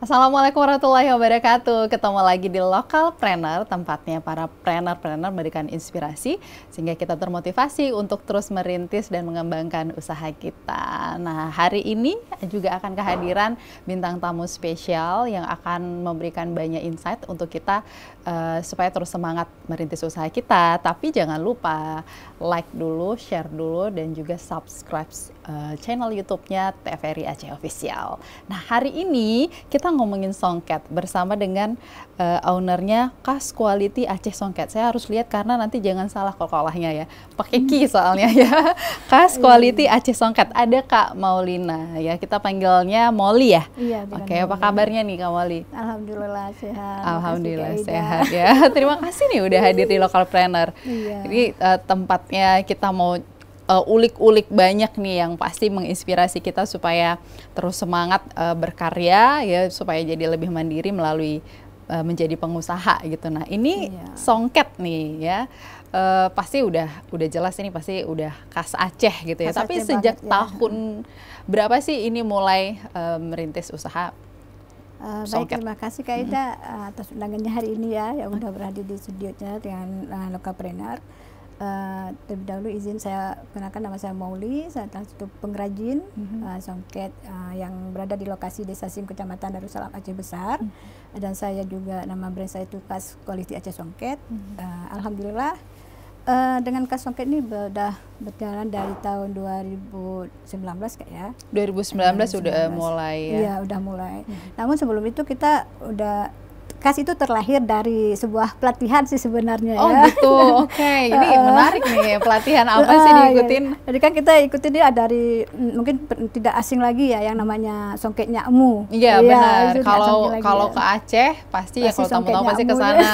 Assalamualaikum warahmatullahi wabarakatuh. Ketemu lagi di Lokalpreneur, tempatnya para planner-planner memberikan inspirasi sehingga kita termotivasi untuk terus merintis dan mengembangkan usaha kita. Nah, hari ini juga akan kehadiran bintang tamu spesial yang akan memberikan banyak insight untuk kita supaya terus semangat merintis usaha kita. Tapi jangan lupa like dulu, share dulu, dan juga subscribe channel YouTube-nya TVRI Aceh Official. Nah, hari ini kita ngomongin songket bersama dengan ownernya Kas Quality Aceh Songket. Saya harus lihat karena nanti jangan salah kolahnya ya. Pakai ki soalnya ya. Kas Quality Aceh Songket. Ada Kak Maulina ya. Kita panggilnya Molly ya. Iya. Oke, apa kabarnya nih Kak Molly? Alhamdulillah sehat. Alhamdulillah sehat ya. Terima kasih nih udah hadir di Lokalpreneur. Iya. Jadi tempatnya kita mau ulik-ulik banyak nih yang pasti menginspirasi kita supaya terus semangat berkarya ya, supaya jadi lebih mandiri melalui menjadi pengusaha gitu. Nah, ini songket nih ya. Pasti udah jelas ini pasti udah khas Aceh gitu ya. Tapi sejak tahun berapa sih ini mulai merintis usaha? Baik, terima kasih Kak Ida atas undangannya hari ini ya, yang udah berhadir di studionya dengan Lokalpreneur. Terlebih dahulu izin saya kenalkan, nama saya Molly, saya salah satu pengrajin songket yang berada di lokasi Desa Sim, Kecamatan Darussalam, Aceh Besar. Dan saya juga, nama brand saya itu Kas Quality Aceh Songket. Alhamdulillah dengan Kas Songket ini sudah berjalan dari tahun 2019 Kak ya. 2019 sudah mulai ya? Iya, udah mulai. Namun sebelum itu kita udah, Kas itu terlahir dari sebuah pelatihan sih sebenarnya ya. Oh gitu, oke. Ini menarik nih, pelatihan apa sih diikutin? Jadi kan kita ikutin dia dari, mungkin tidak asing lagi ya, yang namanya songket nyakmu. Iya benar, kalau ke Aceh pasti ya, kalau tamu-tamu pasti ke sana,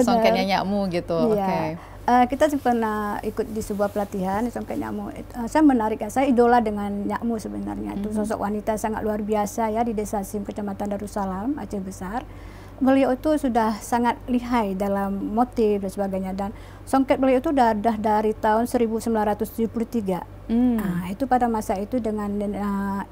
songketnya nyakmu gitu. Oke. Kita pernah ikut di sebuah pelatihan di songket nyakmu. Saya menarik ya, saya idola dengan nyakmu sebenarnya. Itu sosok wanita sangat luar biasa ya di Desa Sim, Kecamatan Darussalam, Aceh Besar. Beliau itu sudah sangat lihai dalam motif dan sebagainya, dan songket beliau itu udah dari tahun 1973. Nah, itu pada masa itu dengan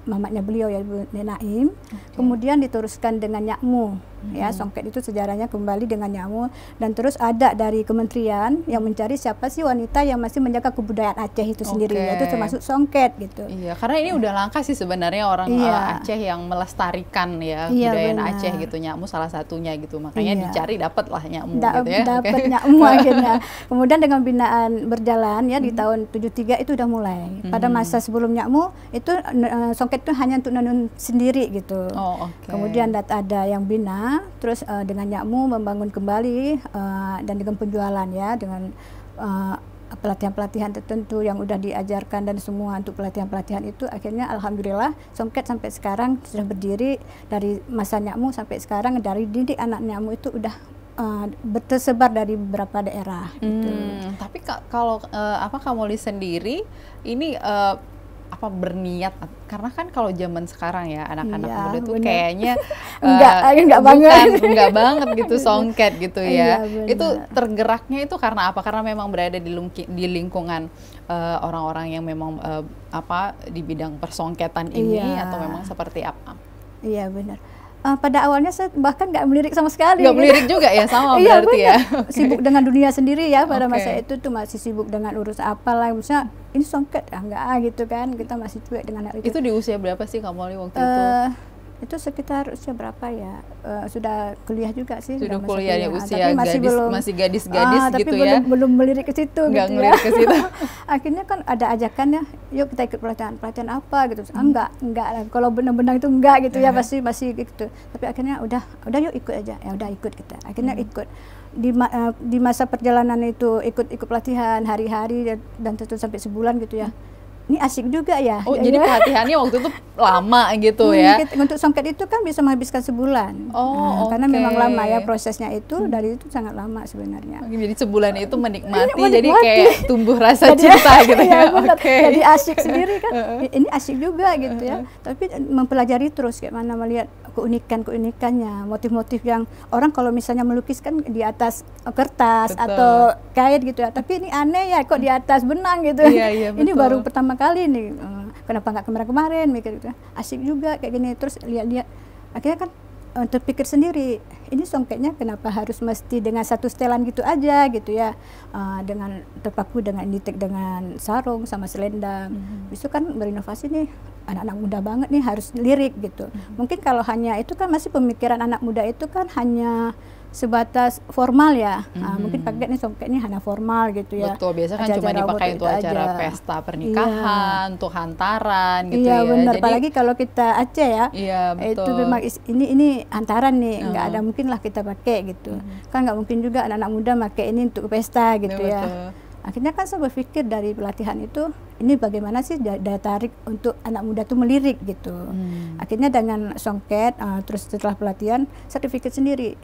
mamaknya beliau ya, Ibu Naim. Kemudian diteruskan dengan nyakmu. Ya, songket itu sejarahnya kembali dengan nyakmu, dan terus ada dari kementerian yang mencari siapa sih wanita yang masih menjaga kebudayaan Aceh itu sendiri, yaitu termasuk songket gitu. Iya, karena ini udah langka sih sebenarnya orang Aceh yang melestarikan ya kebudayaan Aceh gitu. Nyakmu salah satunya gitu, makanya dicari dapat lah nyakmu gitu ya. Dapat nyakmu akhirnya. Kemudian dengan binaan berjalan ya di tahun 73 itu udah mulai. Pada masa sebelum nyakmu itu songket itu hanya untuk nenun sendiri gitu. Kemudian ada yang bina, terus dengan nyakmu membangun kembali dan dengan penjualan ya, dengan pelatihan-pelatihan tertentu yang udah diajarkan dan semua untuk pelatihan-pelatihan itu, akhirnya alhamdulillah songket sampai sekarang sudah berdiri. Dari masa nyakmu sampai sekarang, dari didik anak nyakmu itu udah tersebar dari beberapa daerah gitu. Tapi kalau Kak Molly sendiri ini berniat, karena kan kalau zaman sekarang ya anak-anak muda tuh kayaknya enggak banget gitu songket gitu ya. Itu tergeraknya itu karena apa? Karena memang berada di lingkungan orang-orang yang memang di bidang persongketan ini, atau memang seperti apa? Iya benar. Pada awalnya saya bahkan nggak melirik sama sekali. Nggak melirik juga ya, sama berarti ya. Sibuk dengan dunia sendiri ya, pada masa itu tuh masih sibuk dengan urus apalah, misalnya ini songket enggak gitu kan, kita masih cuek dengan hal itu. Itu di usia berapa sih Kak Molly waktu itu? Itu sekitar usia berapa ya? Sudah kuliah juga sih. Sudah kuliah ya, usia masih gadis-gadis gitu tapi ya. belum melirik ke situ nggak gitu ngelirik ke situ. Akhirnya kan ada ajakannya, yuk kita ikut pelatihan apa gitu. Enggak. Kalau benar-benar itu enggak gitu ya, pasti masih gitu. Tapi akhirnya udah yuk ikut aja. Ya udah ikut kita. Akhirnya ikut. Di masa perjalanan itu ikut pelatihan hari-hari dan tentu sampai sebulan gitu ya. Ini asik juga ya. Oh, jadi pelatihannya waktu itu lama gitu ya? Untuk songket itu kan bisa menghabiskan sebulan. Karena memang lama ya prosesnya itu, dari itu sangat lama sebenarnya. Jadi sebulan itu menikmati, jadi kayak tumbuh rasa cinta gitu ya. Jadi asik sendiri kan. Ini asik juga gitu ya. Tapi mempelajari terus kayak mana melihat keunikannya, motif-motif yang orang kalau misalnya melukis kan di atas kertas atau kain gitu ya. Tapi ini aneh ya, kok di atas benang gitu. Ini baru pertama kali nih, kenapa nggak kemarin-kemarin mikir gitu, asik juga kayak gini. Terus lihat-lihat, akhirnya kan terpikir sendiri, ini songketnya kenapa harus mesti dengan satu setelan gitu aja gitu ya, dengan terpaku dengan nitik dengan sarung sama selendang. Itu kan berinovasi nih, anak-anak muda banget nih harus lirik gitu. Mungkin kalau hanya itu kan masih pemikiran anak muda itu kan hanya sebatas formal ya, mungkin pakai nih songket nih hanya formal gitu ya. Betul, biasa kan cuma dipakai untuk acara pesta pernikahan, untuk hantaran gitu ya. ya. Benar, jadi, apalagi kalau kita Aceh ya, betul. itu memang ini hantaran nih, nggak ada mungkin lah kita pakai gitu. Kan nggak mungkin juga anak-anak muda pakai ini untuk pesta gitu ya. Betul. Akhirnya kan saya berpikir dari pelatihan itu, ini bagaimana sih daya tarik untuk anak muda tuh melirik gitu. Akhirnya dengan songket, terus setelah pelatihan, saya berpikir sendiri.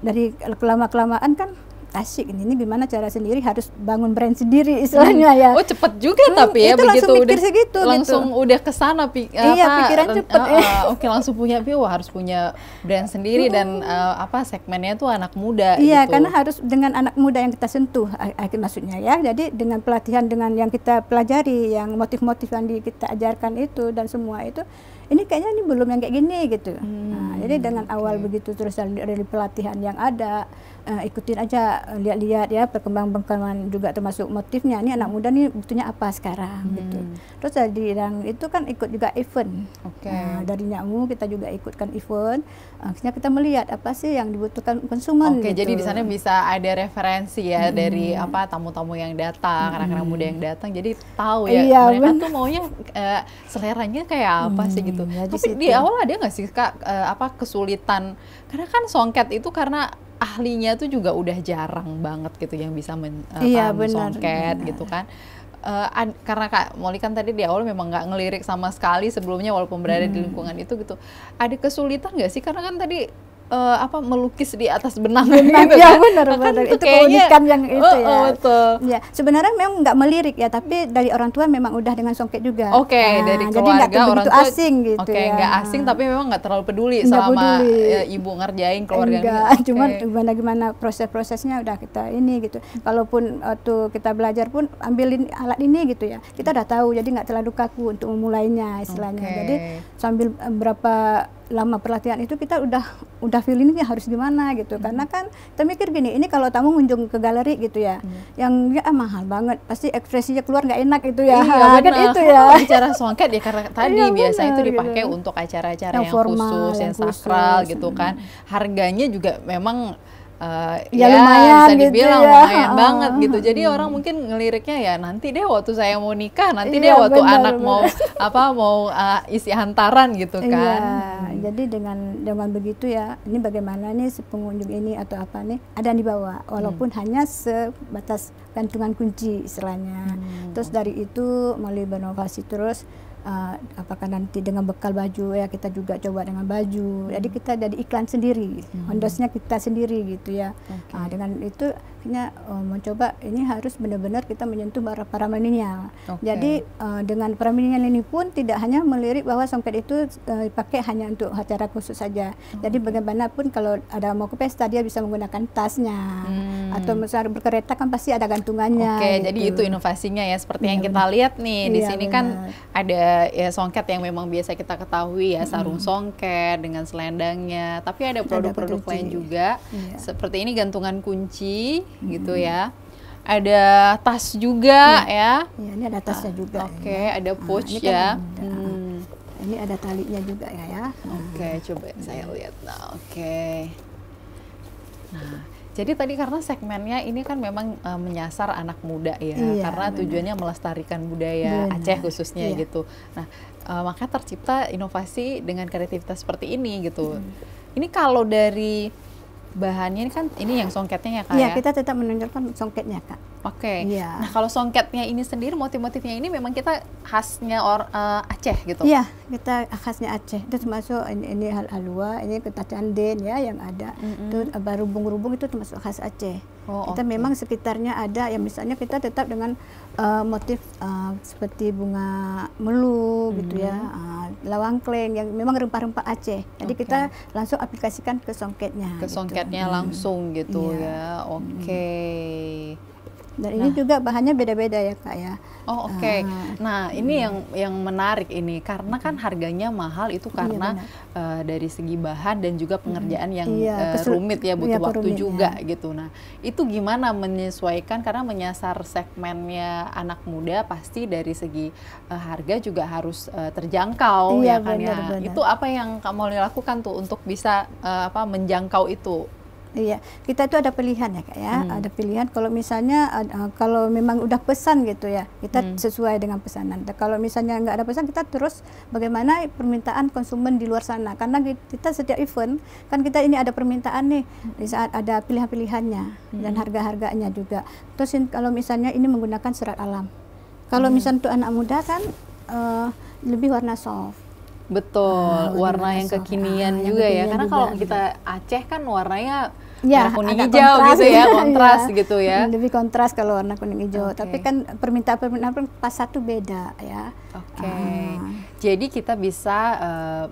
Dari kelamaan kan asik ini gimana cara sendiri harus bangun brand sendiri istilahnya ya. Oh cepet juga tapi ya itu begitu langsung udah segitu, langsung gitu. Udah kesana pikiran cepet. Oke, langsung punya harus punya brand sendiri dan segmennya tuh anak muda. Iya gitu. Karena harus dengan anak muda yang kita sentuh maksudnya ya. Jadi dengan pelatihan dengan yang kita pelajari, yang motif-motif yang kita ajarkan itu dan semua itu, ini kayaknya ini belum yang kayak gini gitu. Jadi dengan awal begitu terus dari pelatihan yang ada, ikutin aja, lihat-lihat ya perkembangan juga termasuk motifnya. Ini anak muda nih butuhnya apa sekarang gitu. Terus dari yang itu kan ikut juga event. Dari Nyakmu kita juga ikutkan event. Akhirnya kita melihat apa sih yang dibutuhkan konsumen. Gitu. Jadi di sana bisa ada referensi ya dari tamu-tamu yang datang, anak-anak muda yang datang. Jadi tahu ya mereka tuh maunya seleranya kayak apa sih gitu. Ya, tapi di awal ada nggak sih Kak kesulitan, karena kan songket itu karena ahlinya tuh juga udah jarang banget gitu yang bisa songket gitu kan. Karena Kak Molly kan tadi di awal memang nggak ngelirik sama sekali sebelumnya walaupun berada di lingkungan itu gitu. Ada kesulitan nggak sih karena kan tadi melukis di atas benang gitu ya, kan? benar. Itu keunikan yang itu ya. Betul. Ya, sebenarnya memang nggak melirik ya, tapi dari orang tua memang udah dengan songket juga. Dari keluarga jadi orang tua asing gitu ya. Nggak asing tapi memang nggak terlalu peduli selama ibu ngerjain keluarga. Cuman gimana proses-prosesnya udah kita ini gitu. Kalaupun waktu kita belajar pun ambilin alat ini gitu ya, kita udah tahu, jadi nggak terlalu kaku untuk memulainya istilahnya. Jadi sambil berapa lama pelatihan itu kita udah feel ini harus gimana gitu. Karena kan kita mikir gini, ini kalau tamu kunjung ke galeri gitu ya, yang mahal banget, pasti ekspresinya keluar nggak enak gitu ya. Kan itu ya. Bicara songket ya karena tadi biasanya itu dipakai untuk acara-acara yang formal, khusus, yang sakral gitu kan. Harganya juga memang lumayan bisa dibilang gitu ya. Lumayan banget gitu. Jadi orang mungkin ngeliriknya ya nanti deh waktu saya mau nikah, nanti deh waktu anak mau isi hantaran gitu kan. Jadi dengan begitu ya, ini bagaimana nih si pengunjung ini atau apa nih ada yang dibawa walaupun hanya sebatas gantungan kunci istilahnya. Terus dari itu mulai berinovasi terus. Apakah nanti dengan bekal baju ya, kita juga coba dengan baju. Jadi kita jadi iklan sendiri, ondosnya kita sendiri gitu ya. Dengan itu akhirnya mencoba ini harus benar-benar kita menyentuh para milenial. Jadi dengan para milenial ini pun tidak hanya melirik bahwa songket itu dipakai hanya untuk acara khusus saja. Jadi bagaimanapun kalau ada mau ke pesta dia bisa menggunakan tasnya atau misalnya berkereta kan pasti ada gantungannya. Gitu. Jadi itu inovasinya ya seperti yang kita lihat nih di sini kan ada ya songket yang memang biasa kita ketahui ya, sarung songket dengan selendangnya, tapi ada produk-produk lain juga seperti ini gantungan kunci gitu ya, ada tas juga ya. Ini ada tasnya juga. Ada pouch ya. Ini ada talinya juga ya. Coba saya lihat. Jadi tadi karena segmennya ini kan memang menyasar anak muda ya, karena tujuannya melestarikan budaya Aceh khususnya gitu. Nah, makanya tercipta inovasi dengan kreativitas seperti ini gitu. Ini kalau dari bahannya ini kan ini yang songketnya ya Kak ya? Kita tetap menunjukkan songketnya Kak. Nah kalau songketnya ini sendiri, motif-motifnya ini memang kita khasnya Aceh gitu? Iya, kita khasnya Aceh. Itu termasuk ini halua, ini kita canden ya yang ada. Itu rubung-rubung itu termasuk khas Aceh. Kita memang sekitarnya ada, ya misalnya kita tetap dengan motif seperti bunga melu gitu ya, lawangkleng yang memang rempah-rempah Aceh. Jadi kita langsung aplikasikan ke songketnya. Ke songketnya langsung gitu ya. Dan ini juga bahannya beda-beda ya Kak ya. Oh oke. Nah ini yang menarik ini karena kan harganya mahal itu karena dari segi bahan dan juga pengerjaan yang rumit ya, butuh waktu juga gitu. Nah itu gimana menyesuaikan karena menyasar segmennya anak muda pasti dari segi harga juga harus terjangkau ya kan ya. Itu apa yang kamu lakukan tuh untuk bisa menjangkau itu? Iya, kita itu ada pilihan ya Kak ya, ada pilihan kalau misalnya kalau memang udah pesan gitu ya, kita sesuai dengan pesanan. Dan kalau misalnya nggak ada pesan, kita terus bagaimana permintaan konsumen di luar sana. Karena kita setiap event, kan kita ini ada permintaan nih, di saat ada pilihan-pilihannya dan harga-harganya juga. Terus kalau misalnya ini menggunakan serat alam. Kalau misalnya untuk anak muda kan lebih warna soft. Betul, warna yang kekinian juga ya. Karena kalau kita Aceh kan warnanya merah kuning hijau gitu ya, kontras gitu ya. Lebih kontras kalau warna kuning hijau. Tapi kan permintaan pas satu beda ya. Jadi kita bisa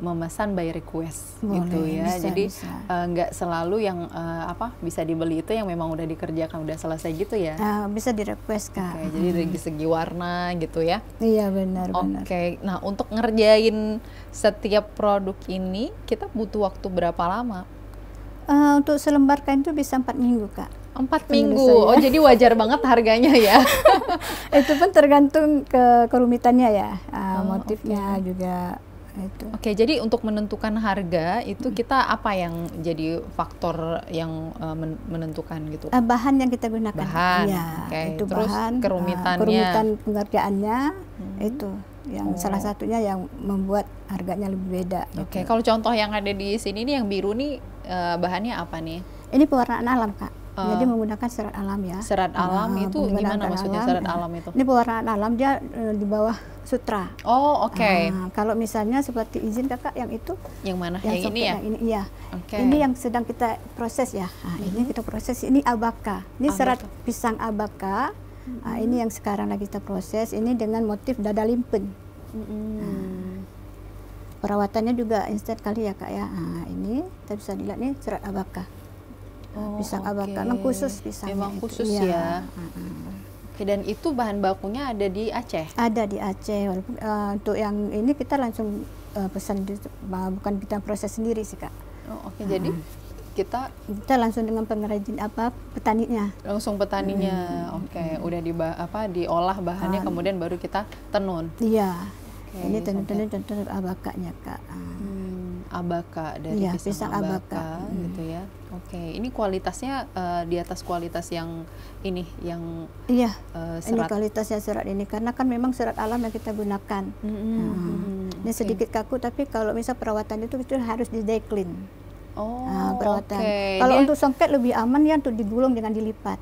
memesan by request gitu ya. Jadi nggak selalu yang bisa dibeli itu yang memang udah dikerjakan, udah selesai gitu ya. Bisa di request Kak. Jadi dari segi warna gitu ya. Iya benar. Nah untuk ngerjain setiap produk ini kita butuh waktu berapa lama? Untuk selembar kain itu bisa 4 minggu Kak. 4 minggu, oh jadi wajar banget harganya ya. Itu pun tergantung kerumitannya ya, motifnya juga itu. Oke, jadi untuk menentukan harga itu kita apa yang jadi faktor yang menentukan gitu? Bahan yang kita gunakan. Bahan, itu terus bahan, kerumitannya. Kerumitan pengerjaannya itu yang salah satunya yang membuat harganya lebih beda. Oke, kalau contoh yang ada di sini nih yang biru nih bahannya apa nih? Ini pewarnaan alam Kak. Jadi menggunakan serat alam ya. Serat alam itu gimana maksudnya serat alam itu? Ini pewarnaan alam, dia di bawah sutra. Oh oke. Kalau misalnya seperti izin Kakak yang itu. Yang mana? Yang ini ya? Yang ini iya. Ini yang sedang kita proses ya. Ini kita proses, ini abaka. Ini serat pisang abaka. Ini yang sekarang lagi kita proses. Ini dengan motif dada limpen. Perawatannya juga instan kali ya Kak ya. Ini kita bisa dilihat nih serat abaka. Pisang abaka, memang khusus pisangnya. Memang khusus ya. Oke, dan itu bahan bakunya ada di Aceh? Ada di Aceh. Walaupun untuk yang ini kita langsung pesan, bukan kita proses sendiri sih Kak. Oke, jadi kita langsung dengan pengrajin petaninya. Langsung petaninya. Oke, udah diolah bahannya kemudian baru kita tenun. Iya. Ini tenun contoh abakanya Kak. Abaka dari pisang abaka gitu ya. Oke, ini kualitasnya di atas kualitas yang ini yang serat. Ini kualitasnya serat ini karena kan memang serat alam yang kita gunakan. Ini sedikit kaku tapi kalau misal perawatannya itu harus di dry clean. Perawatan. Kalau untuk songket lebih aman ya untuk digulung dengan dilipat.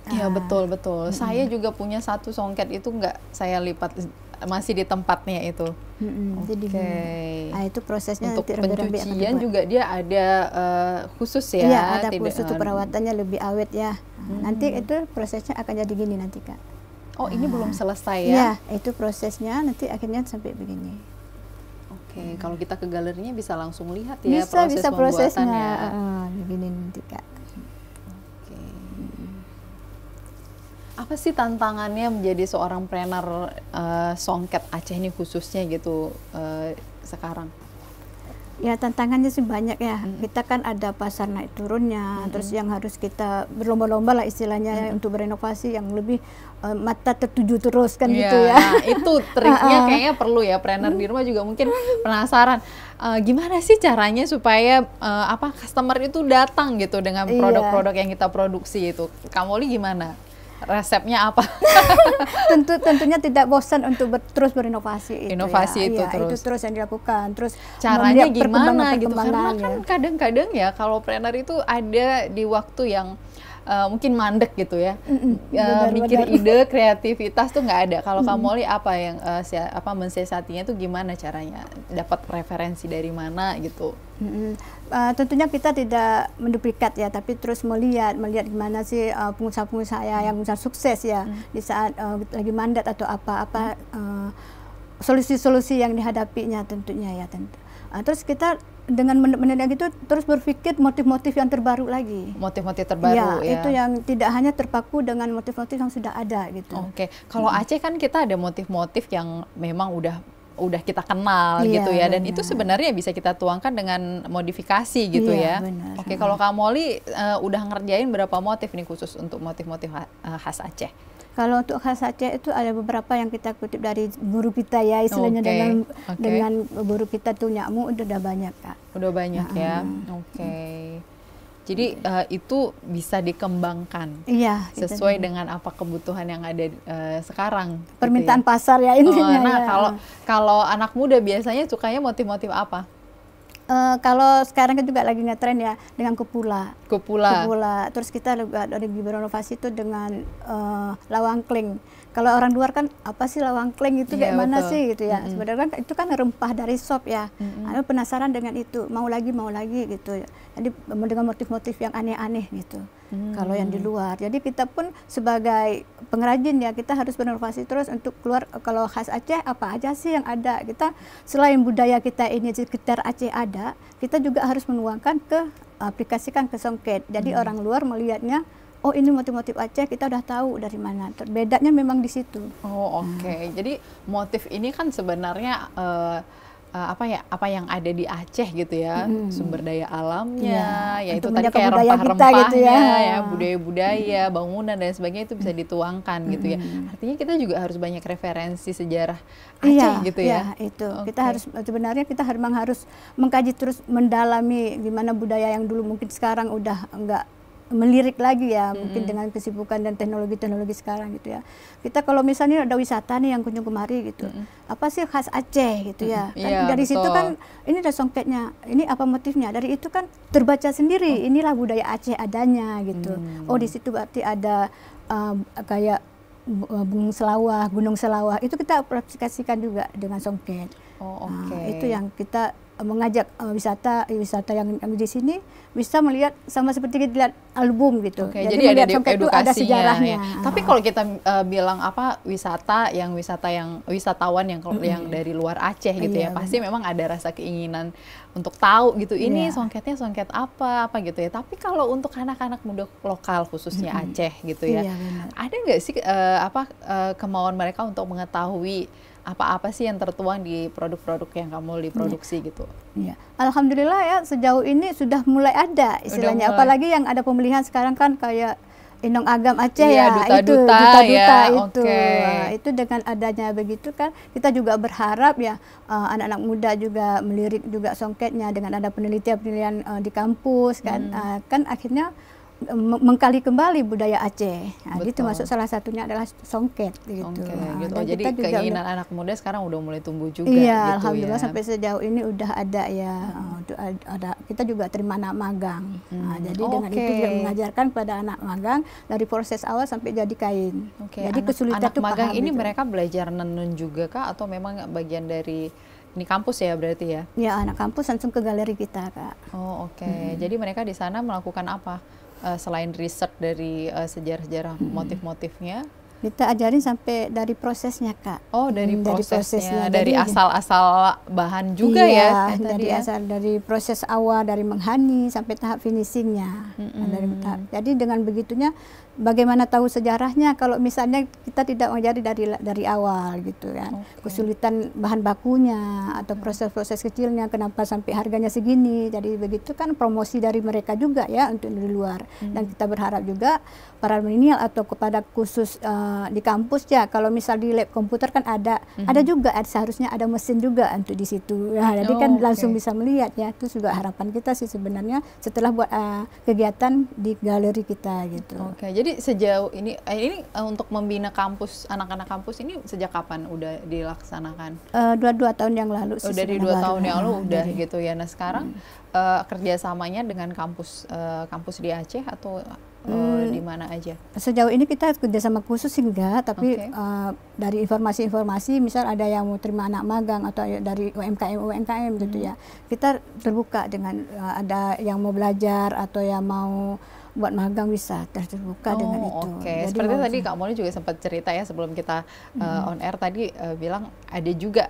Iya betul. Saya juga punya satu songket itu nggak saya lipat, masih di tempatnya itu. Jadi itu prosesnya untuk pencucian juga dia ada khusus ya. Iya, ada khusus untuk perawatannya lebih awet ya. Nanti itu prosesnya akan jadi gini nanti Kak. Oh ini belum selesai ya? Iya, itu prosesnya nanti akhirnya sampai begini. Oke, kalau kita ke galerinya bisa langsung lihat ya bisa prosesnya. Begini nanti Kak. Apa sih tantangannya menjadi seorang trainer songket Aceh ini khususnya gitu sekarang? Ya tantangannya sih banyak ya. Kita kan ada pasar naik turunnya, terus yang harus kita berlomba-lomba lah istilahnya untuk berinovasi yang lebih mata tertuju terus kan gitu ya. Nah, itu triknya kayaknya perlu ya, trainer di rumah juga mungkin penasaran gimana sih caranya supaya customer itu datang gitu dengan produk-produk yang kita produksi itu. Kamoli gimana? Resepnya apa? Tentunya tidak bosan untuk terus berinovasi. Inovasi itu terus. Itu terus yang dilakukan. Terus caranya gimana gitu? Karena kan kadang-kadang ya kalau trainer itu ada di waktu yang mungkin mandek gitu ya, mikir ide, kreativitas tuh nggak ada. Kalau Kamoli apa yang mensiasatinya tuh gimana caranya? Dapat referensi dari mana gitu? Tentunya kita tidak menduplikat ya, tapi terus melihat gimana sih pengusaha-pengusaha yang sukses ya di saat lagi mandat atau apa solusi-solusi yang dihadapinya tentunya ya. Terus kita dengan mendengar gitu terus berpikir motif-motif yang terbaru lagi. Motif-motif terbaru ya. Itu yang tidak hanya terpaku dengan motif-motif yang sudah ada gitu. Oke. Kalau Aceh kan kita ada motif-motif yang memang udah kita kenal gitu ya, dan itu sebenarnya bisa kita tuangkan dengan modifikasi gitu ya. Benar. Oke, kalau Kak Molly udah ngerjain berapa motif nih khusus untuk motif-motif khas Aceh? Kalau untuk khas Aceh itu ada beberapa yang kita kutip dari guru kita ya, istilahnya dengan guru kita tuh Nyakmu udah banyak Kak. Udah banyak ya. Oke. Jadi itu bisa dikembangkan sesuai dengan apa kebutuhan yang ada sekarang. Permintaan gitu ya. pasar ya intinya. Nah, kalau anak muda biasanya sukanya motif-motif apa? Kalau sekarang kan juga lagi ngetren ya dengan kupula. Terus kita lagi berinovasi itu dengan lawang kling. Kalau orang luar kan apa sih lawang kling itu kayak mana sih gitu ya. Sebenarnya kan itu kan rempah dari sop ya. Ada penasaran dengan itu, mau lagi gitu. Jadi dengan motif-motif yang aneh-aneh gitu. Kalau yang di luar. Jadi kita pun sebagai pengrajin ya kita harus berinovasi terus untuk keluar. Kalau khas Aceh apa aja sih yang ada. Kita selain budaya kita ini sekitar Aceh ada, kita juga harus menuangkan aplikasikan ke songket. Jadi orang luar melihatnya, oh ini motif-motif Aceh, kita udah tahu dari mana. Bedanya memang di situ. Oh oke. Jadi motif ini kan sebenarnya apa yang ada di Aceh gitu ya, sumber daya alamnya, yaitu tadi kayak rempah-rempahnya, gitu ya, budaya-budaya, bangunan dan sebagainya itu bisa dituangkan gitu ya. Artinya kita juga harus banyak referensi sejarah Aceh gitu ya. Itu kita harus sebenarnya kita memang harus mengkaji terus, mendalami gimana budaya yang dulu mungkin sekarang udah enggak melirik lagi ya, mungkin dengan kesibukan dan teknologi sekarang gitu ya. Kita kalau misalnya ada wisata nih yang kunjung kemari gitu, apa sih khas Aceh gitu ya, kan dari situ kan ini ada songketnya, ini apa motifnya, dari itu kan terbaca sendiri, inilah budaya Aceh adanya gitu. Oh di situ berarti ada kayak Gunung Selawah, itu kita aplikasikan juga dengan songket. Itu yang kita mengajak wisata yang di sini bisa melihat sama seperti kita lihat album gitu. Jadi ada edukasinya. Ada sejarahnya. Tapi kalau kita bilang wisatawan yang dari luar Aceh gitu ya, pasti memang ada rasa keinginan untuk tahu gitu. Ini songketnya songket apa gitu ya. Tapi kalau untuk anak-anak muda lokal khususnya Aceh gitu ya, ada nggak sih kemauan mereka untuk mengetahui apa-apa sih yang tertuang di produk-produk yang kamu diproduksi gitu? Alhamdulillah ya sejauh ini sudah mulai ada istilahnya. Apalagi yang ada pemilihan sekarang kan kayak Indong Agam Aceh duta-duta itu. Itu dengan adanya begitu kan kita juga berharap ya anak-anak muda juga melirik juga songketnya dengan ada penelitian-penelitian di kampus kan kan akhirnya mengkali kembali budaya Aceh. Itu masuk salah satunya adalah songket gitu. Jadi keinginan anak muda sekarang udah mulai tumbuh juga. Iya, gitu alhamdulillah sampai sejauh ini udah ada ya. Kita juga terima anak magang. Jadi dengan itu juga mengajarkan pada anak magang dari proses awal sampai jadi kain. Jadi kesulitan anak magang ini mereka belajar nenun juga kah atau memang bagian dari ini kampus ya berarti ya? Ya, anak kampus langsung ke galeri kita, Kak. Jadi mereka di sana melakukan apa? Selain riset dari sejarah-sejarah motif-motifnya, kita ajarin sampai dari prosesnya Kak. Dari prosesnya, dari asal-asal bahan juga dari proses awal, dari menghani sampai tahap finishingnya. Jadi dengan begitunya bagaimana tahu sejarahnya kalau misalnya kita tidak mengajari dari awal gitu kan. Kesulitan bahan bakunya atau proses-proses kecilnya kenapa sampai harganya segini. Jadi begitu kan promosi dari mereka juga ya untuk di luar. Dan kita berharap juga para milenial atau kepada khusus di kampus ya, kalau misal di lab komputer kan ada juga seharusnya ada mesin juga untuk di situ. Jadi kan langsung bisa melihat ya. Itu juga harapan kita sih sebenarnya setelah buat kegiatan di galeri kita gitu. Jadi sejauh ini untuk membina kampus, anak-anak kampus ini sejak kapan udah dilaksanakan? 2 tahun yang lalu sih. Dari 2 tahun yang lalu udah gitu ya. Nah sekarang kerjasamanya dengan kampus di Aceh atau di mana aja? Sejauh ini kita kerjasama khusus enggak, tapi dari informasi-informasi misal ada yang mau terima anak magang atau dari UMKM gitu ya, kita terbuka dengan ada yang mau belajar atau yang mau buat magang bisa terbuka dengan itu. Oke. Seperti tadi Kak Moli juga sempat cerita ya sebelum kita on air tadi bilang ada juga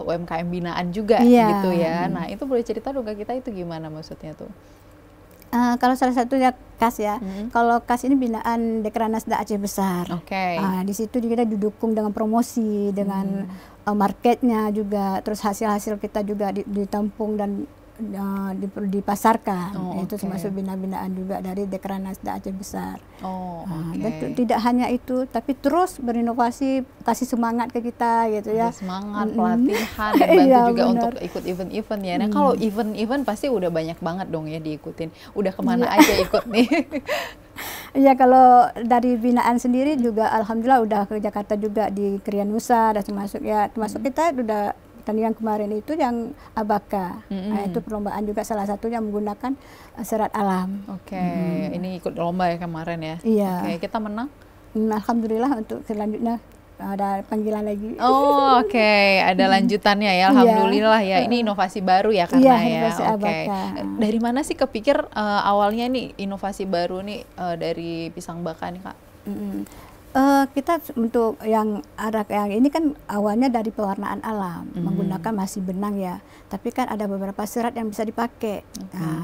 UMKM binaan juga gitu ya. Nah itu boleh cerita dong ke kita itu gimana maksudnya tuh? Kalau salah satunya KAS ya, kalau KAS ini binaan Dekranasda Aceh Besar. Di situ kita didukung dengan promosi, dengan marketnya juga, terus hasil-hasil kita juga ditampung dan dipasarkan. Itu termasuk bina-binaan juga dari Dekranasda Aceh Besar. Dan tidak hanya itu, tapi terus berinovasi, kasih semangat ke kita gitu ya. Semangat, pelatihan, dan bantu juga untuk ikut event-event ya. Nah kalau event-event pasti udah banyak banget dong ya diikutin. Udah kemana aja ikut nih? Iya, kalau dari binaan sendiri juga alhamdulillah udah ke Jakarta juga di Krianusa, dan termasuk kita udah yang kemarin itu yang Abaka. Itu perlombaan juga salah satunya menggunakan serat alam. Ini ikut lomba ya kemarin ya. Iya. Kita menang. Alhamdulillah, untuk selanjutnya ada panggilan lagi. Ada lanjutannya ya. Alhamdulillah ya. Ini inovasi baru ya karena ya. Dari mana sih kepikir awalnya nih inovasi baru nih dari pisang baka nih Kak? Kita untuk yang ini kan awalnya dari pewarnaan alam, menggunakan masih benang ya, tapi kan ada beberapa serat yang bisa dipakai.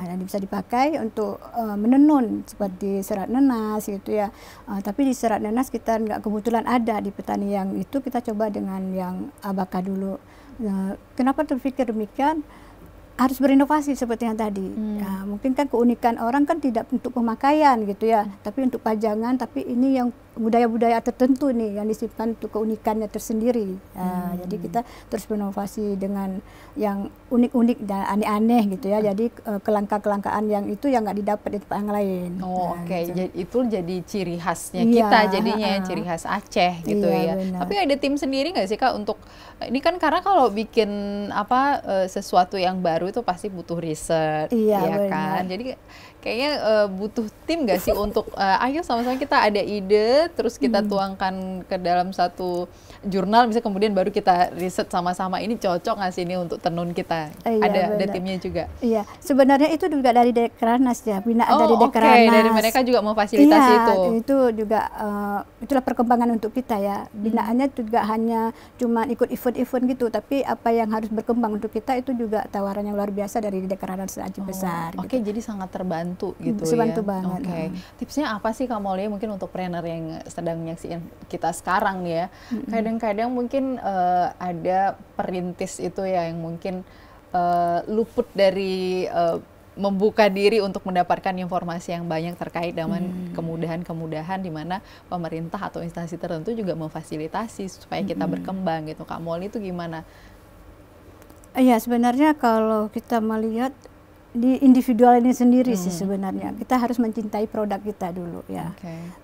Yang bisa dipakai untuk menenun seperti serat nenas gitu ya. Tapi di serat nenas kita nggak kebetulan ada di petani yang itu, kita coba dengan yang Abaka dulu. Kenapa terpikir demikian? Harus berinovasi seperti yang tadi. Mungkin kan keunikan orang kan tidak untuk pemakaian gitu ya, tapi untuk pajangan, tapi ini yang budaya-budaya tertentu nih yang disimpan untuk keunikannya tersendiri. Jadi kita terus berinovasi dengan yang unik-unik dan aneh-aneh gitu ya. Jadi kelangkaan yang itu yang nggak didapat di tempat yang lain. Jadi itu jadi ciri khasnya kita jadinya, ciri khas Aceh gitu ya. Benar. Tapi ada tim sendiri nggak sih Kak untuk ini kan, karena kalau bikin sesuatu yang baru itu pasti butuh riset, ya kan? Jadi kayaknya butuh tim nggak sih untuk ayo sama-sama kita ada ide, terus kita tuangkan ke dalam satu jurnal, bisa kemudian baru kita riset sama-sama ini cocok nggak sih ini untuk tenun kita? Ada timnya juga. Iya, sebenarnya itu juga dari Dekranas ya, binaan dari Dekranas. Dari mereka juga memfasilitasi itu. Itu juga itulah perkembangan untuk kita ya. Binaannya juga hanya cuma ikut event-event gitu, tapi apa yang harus berkembang untuk kita itu juga tawaran yang luar biasa dari Dekranas Aceh Besar. Jadi sangat terbantu gitu Sebantu banget. Tipsnya apa sih Kak Moli mungkin untuk trainer yang sedang menyaksikan kita sekarang nih ya? Kadang-kadang mungkin ada perintis itu ya yang mungkin luput dari membuka diri untuk mendapatkan informasi yang banyak terkait dengan kemudahan-kemudahan di mana pemerintah atau instansi tertentu juga memfasilitasi supaya kita berkembang gitu. Kak Moli itu gimana? Iya, sebenarnya kalau kita melihat di individual ini sendiri sih sebenarnya kita harus mencintai produk kita dulu ya.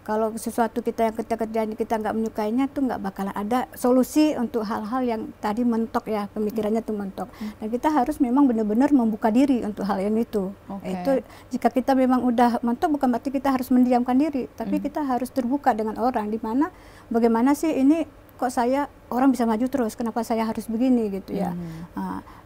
Kalau sesuatu kita yang kerjaan kita nggak menyukainya tuh nggak bakalan ada solusi untuk hal-hal yang tadi mentok ya, pemikirannya tuh mentok. Dan kita harus memang benar-benar membuka diri untuk hal yang itu. Itu jika kita memang udah mentok bukan berarti kita harus mendiamkan diri, tapi kita harus terbuka dengan orang, di mana bagaimana sih ini kok orang bisa maju terus, kenapa saya harus begini gitu ya.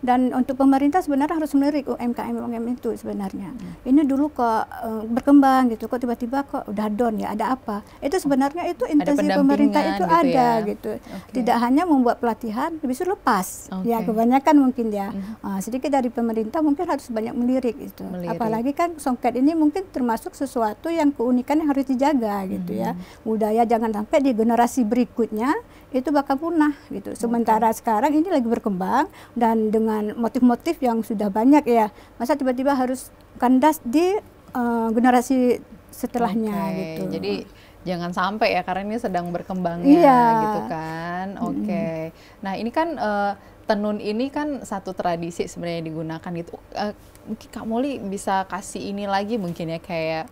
Dan untuk pemerintah sebenarnya harus melirik UMKM itu sebenarnya. Ini dulu kok berkembang gitu, kok tiba-tiba kok udah down ya, ada apa? Itu sebenarnya itu intensi pemerintah itu gitu ada ya? Gitu. Tidak hanya membuat pelatihan, bisa lepas. Ya kebanyakan mungkin ya. Sedikit dari pemerintah mungkin harus banyak melirik itu. Apalagi kan songket ini mungkin termasuk sesuatu yang keunikan yang harus dijaga gitu ya. Budaya jangan sampai di generasi berikutnya itu bakal punah gitu. Sementara sekarang ini lagi berkembang dan dengan motif-motif yang sudah banyak ya, masa tiba-tiba harus kandas di generasi setelahnya gitu. Jadi jangan sampai ya, karena ini sedang berkembangnya gitu kan. Nah ini kan tenun ini kan satu tradisi sebenarnya digunakan gitu. Mungkin Kak Moli bisa kasih ini lagi mungkin ya, kayak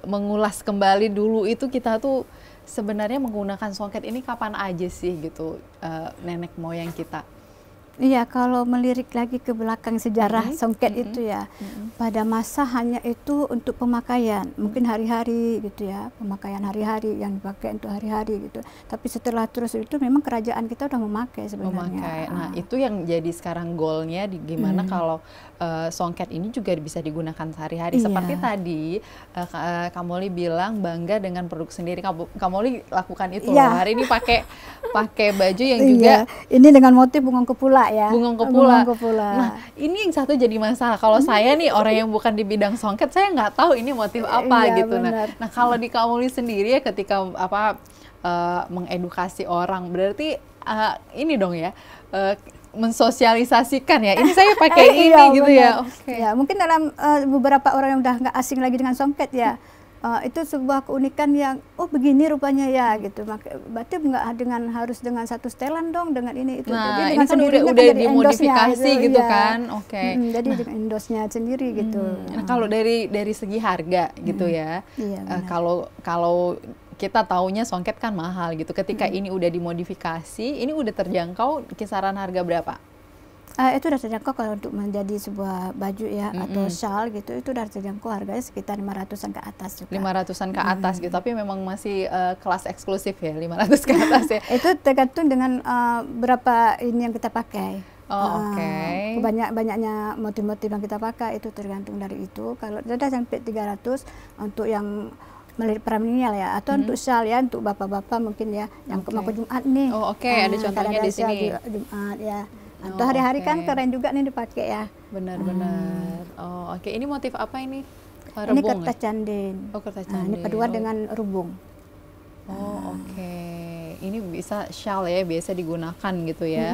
mengulas kembali dulu itu kita tuh sebenarnya menggunakan songket ini kapan aja sih gitu, nenek moyang kita? Iya, kalau melirik lagi ke belakang sejarah songket itu ya, pada masa hanya itu untuk pemakaian, mungkin hari-hari gitu ya, pemakaian hari-hari yang dipakai untuk hari-hari gitu. Tapi setelah terus itu memang kerajaan kita udah memakai sebenarnya. Memakai. Nah, itu yang jadi sekarang goalnya di gimana kalau songket ini juga bisa digunakan sehari-hari. Iya. Seperti tadi Kak Molly bilang bangga dengan produk sendiri. Kak Molly lakukan itu loh. Hari ini pakai baju yang juga ini dengan motif bunga kepula ya. Bunga kepula. Nah, ini yang satu jadi masalah. Kalau saya nih orang yang bukan di bidang songket, saya nggak tahu ini motif apa gitu. Nah, kalau di Kak Molly sendiri ya ketika mengedukasi orang, berarti ini dong ya, mensosialisasikan ya. Ini saya pakai ini gitu ya. Ya, mungkin dalam beberapa orang yang udah nggak asing lagi dengan songket ya. Itu sebuah keunikan yang begini rupanya ya gitu. Berarti nggak harus dengan satu setelan dong dengan ini itu. Nah, jadi ini kan udah dimodifikasi gitu kan. Jadi dengan endosnya sendiri gitu. Nah, kalau dari segi harga gitu ya. Kalau kita taunya songket kan mahal gitu. Ketika ini udah dimodifikasi, ini udah terjangkau kisaran harga berapa? Itu udah terjangkau kalau untuk menjadi sebuah baju ya atau shawl gitu, itu udah terjangkau harganya sekitar 500-an ke atas juga. 500-an ke atas gitu, tapi memang masih kelas eksklusif ya, 500 ke atas ya. Itu tergantung dengan berapa ini yang kita pakai. Banyaknya motif-motif yang kita pakai itu tergantung dari itu. Kalau sudah sampai 300 untuk yang melirik praminial ya, atau untuk shawl ya, untuk bapak-bapak mungkin ya, yang mau ke Jumat nih. Ada contohnya di sini. Jumat ya. Atau hari-hari kan keren juga nih dipakai ya. Benar-benar. Ini motif apa ini? Ini kertas candin. Kertas candin. Ini kedua dengan rubung. Ini bisa shawl ya, biasa digunakan gitu ya.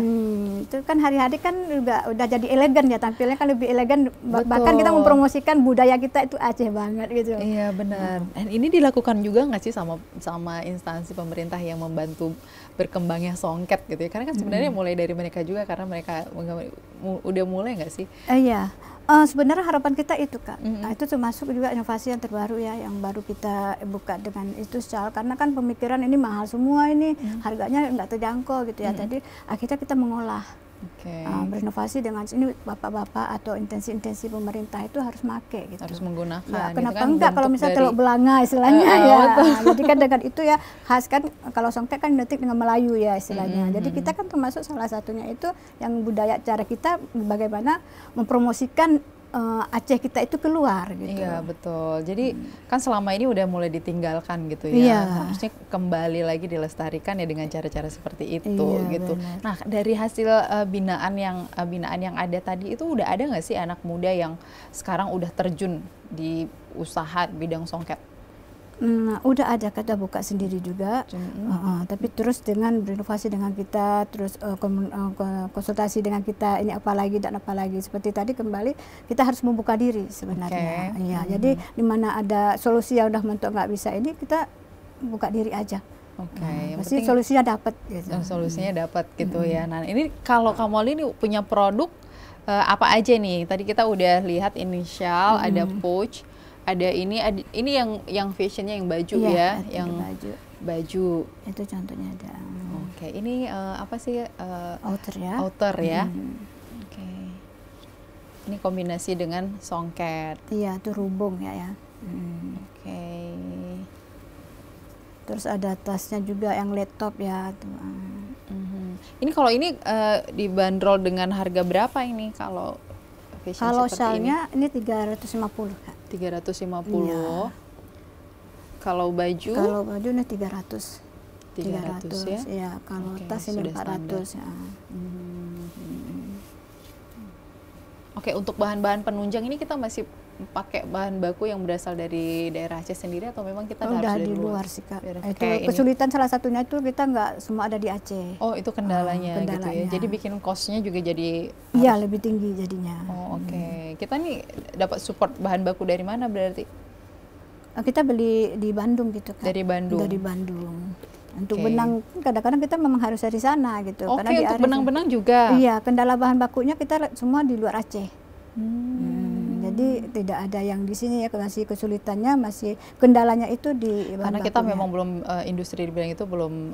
Itu kan hari-hari kan juga udah jadi elegan ya, tampilnya kan lebih elegan. Bahkan kita mempromosikan budaya kita itu Aceh banget gitu. Iya benar. Dan ini dilakukan juga nggak sih sama instansi pemerintah yang membantu berkembangnya songket gitu ya? Karena kan sebenarnya mulai dari mereka juga, karena mereka udah mulai nggak sih? Iya. Sebenarnya harapan kita itu Kak, itu termasuk juga inovasi yang terbaru ya, yang baru kita buka dengan itu shawl, karena kan pemikiran ini mahal semua ini, harganya nggak terjangkau gitu ya, jadi akhirnya kita mengolah, berinovasi dengan ini bapak-bapak atau intensi-intensi pemerintah itu harus make gitu. Harus menggunakan. Ya, kenapa kan enggak kalau misalnya teluk belanga istilahnya ya, jadi kan dengan itu ya khas kan, kalau songket kan identik dengan Melayu ya istilahnya, jadi kita kan termasuk salah satunya itu yang budaya cara kita bagaimana mempromosikan Aceh kita itu keluar gitu. Iya betul. Jadi kan selama ini udah mulai ditinggalkan gitu ya. Harusnya kembali lagi dilestarikan ya dengan cara-cara seperti itu gitu. Benar. Nah, dari hasil binaan yang ada tadi itu udah ada nggak sih anak muda yang sekarang udah terjun di usaha bidang songket? Udah ada, kita buka sendiri juga, tapi terus dengan berinovasi dengan kita, terus konsultasi dengan kita, ini apa lagi dan apa lagi, seperti tadi kembali kita harus membuka diri sebenarnya. Jadi di mana ada solusi yang udah mentok nggak bisa ini, kita buka diri aja. Pasti solusinya dapat. Gitu. Solusinya dapat gitu ya. Nah ini kalau Kak Molly ini punya produk apa aja nih? Tadi kita udah lihat ini shawl, ada pouch. Ada ini yang fashionnya yang baju ya, yang baju. Itu contohnya ada. Ini apa sih? Outer ya. Outer ya. Ini kombinasi dengan songket. Iya, itu rubung ya. Terus ada tasnya juga yang laptop ya. Ini kalau ini dibanderol dengan harga berapa ini kalau fashion kalau seperti shawlnya ini 350 Kak. 350. Iya. Kalau baju? Kalau baju ini 300 ya? Ya, kalau tas ini 400 ya. Untuk bahan-bahan penunjang ini kita masih pakai bahan baku yang berasal dari daerah Aceh sendiri atau memang kita harus dari luar sih Kak? Itu kesulitan salah satunya itu kita nggak semua ada di Aceh. Itu kendalanya gitu ya. Jadi bikin cost-nya juga jadi lebih tinggi jadinya. Kita nih dapat support bahan baku dari mana berarti? Kita beli di Bandung gitu Kak. Dari Bandung. Untuk benang kadang-kadang kita memang harus dari sana gitu. Karena untuk benang-benang juga. Iya, kendala bahan bakunya kita semua di luar Aceh. Jadi Jadi tidak ada yang di sini ya, masih kesulitannya, masih kendalanya itu di karena kita memang belum industri di bidang itu belum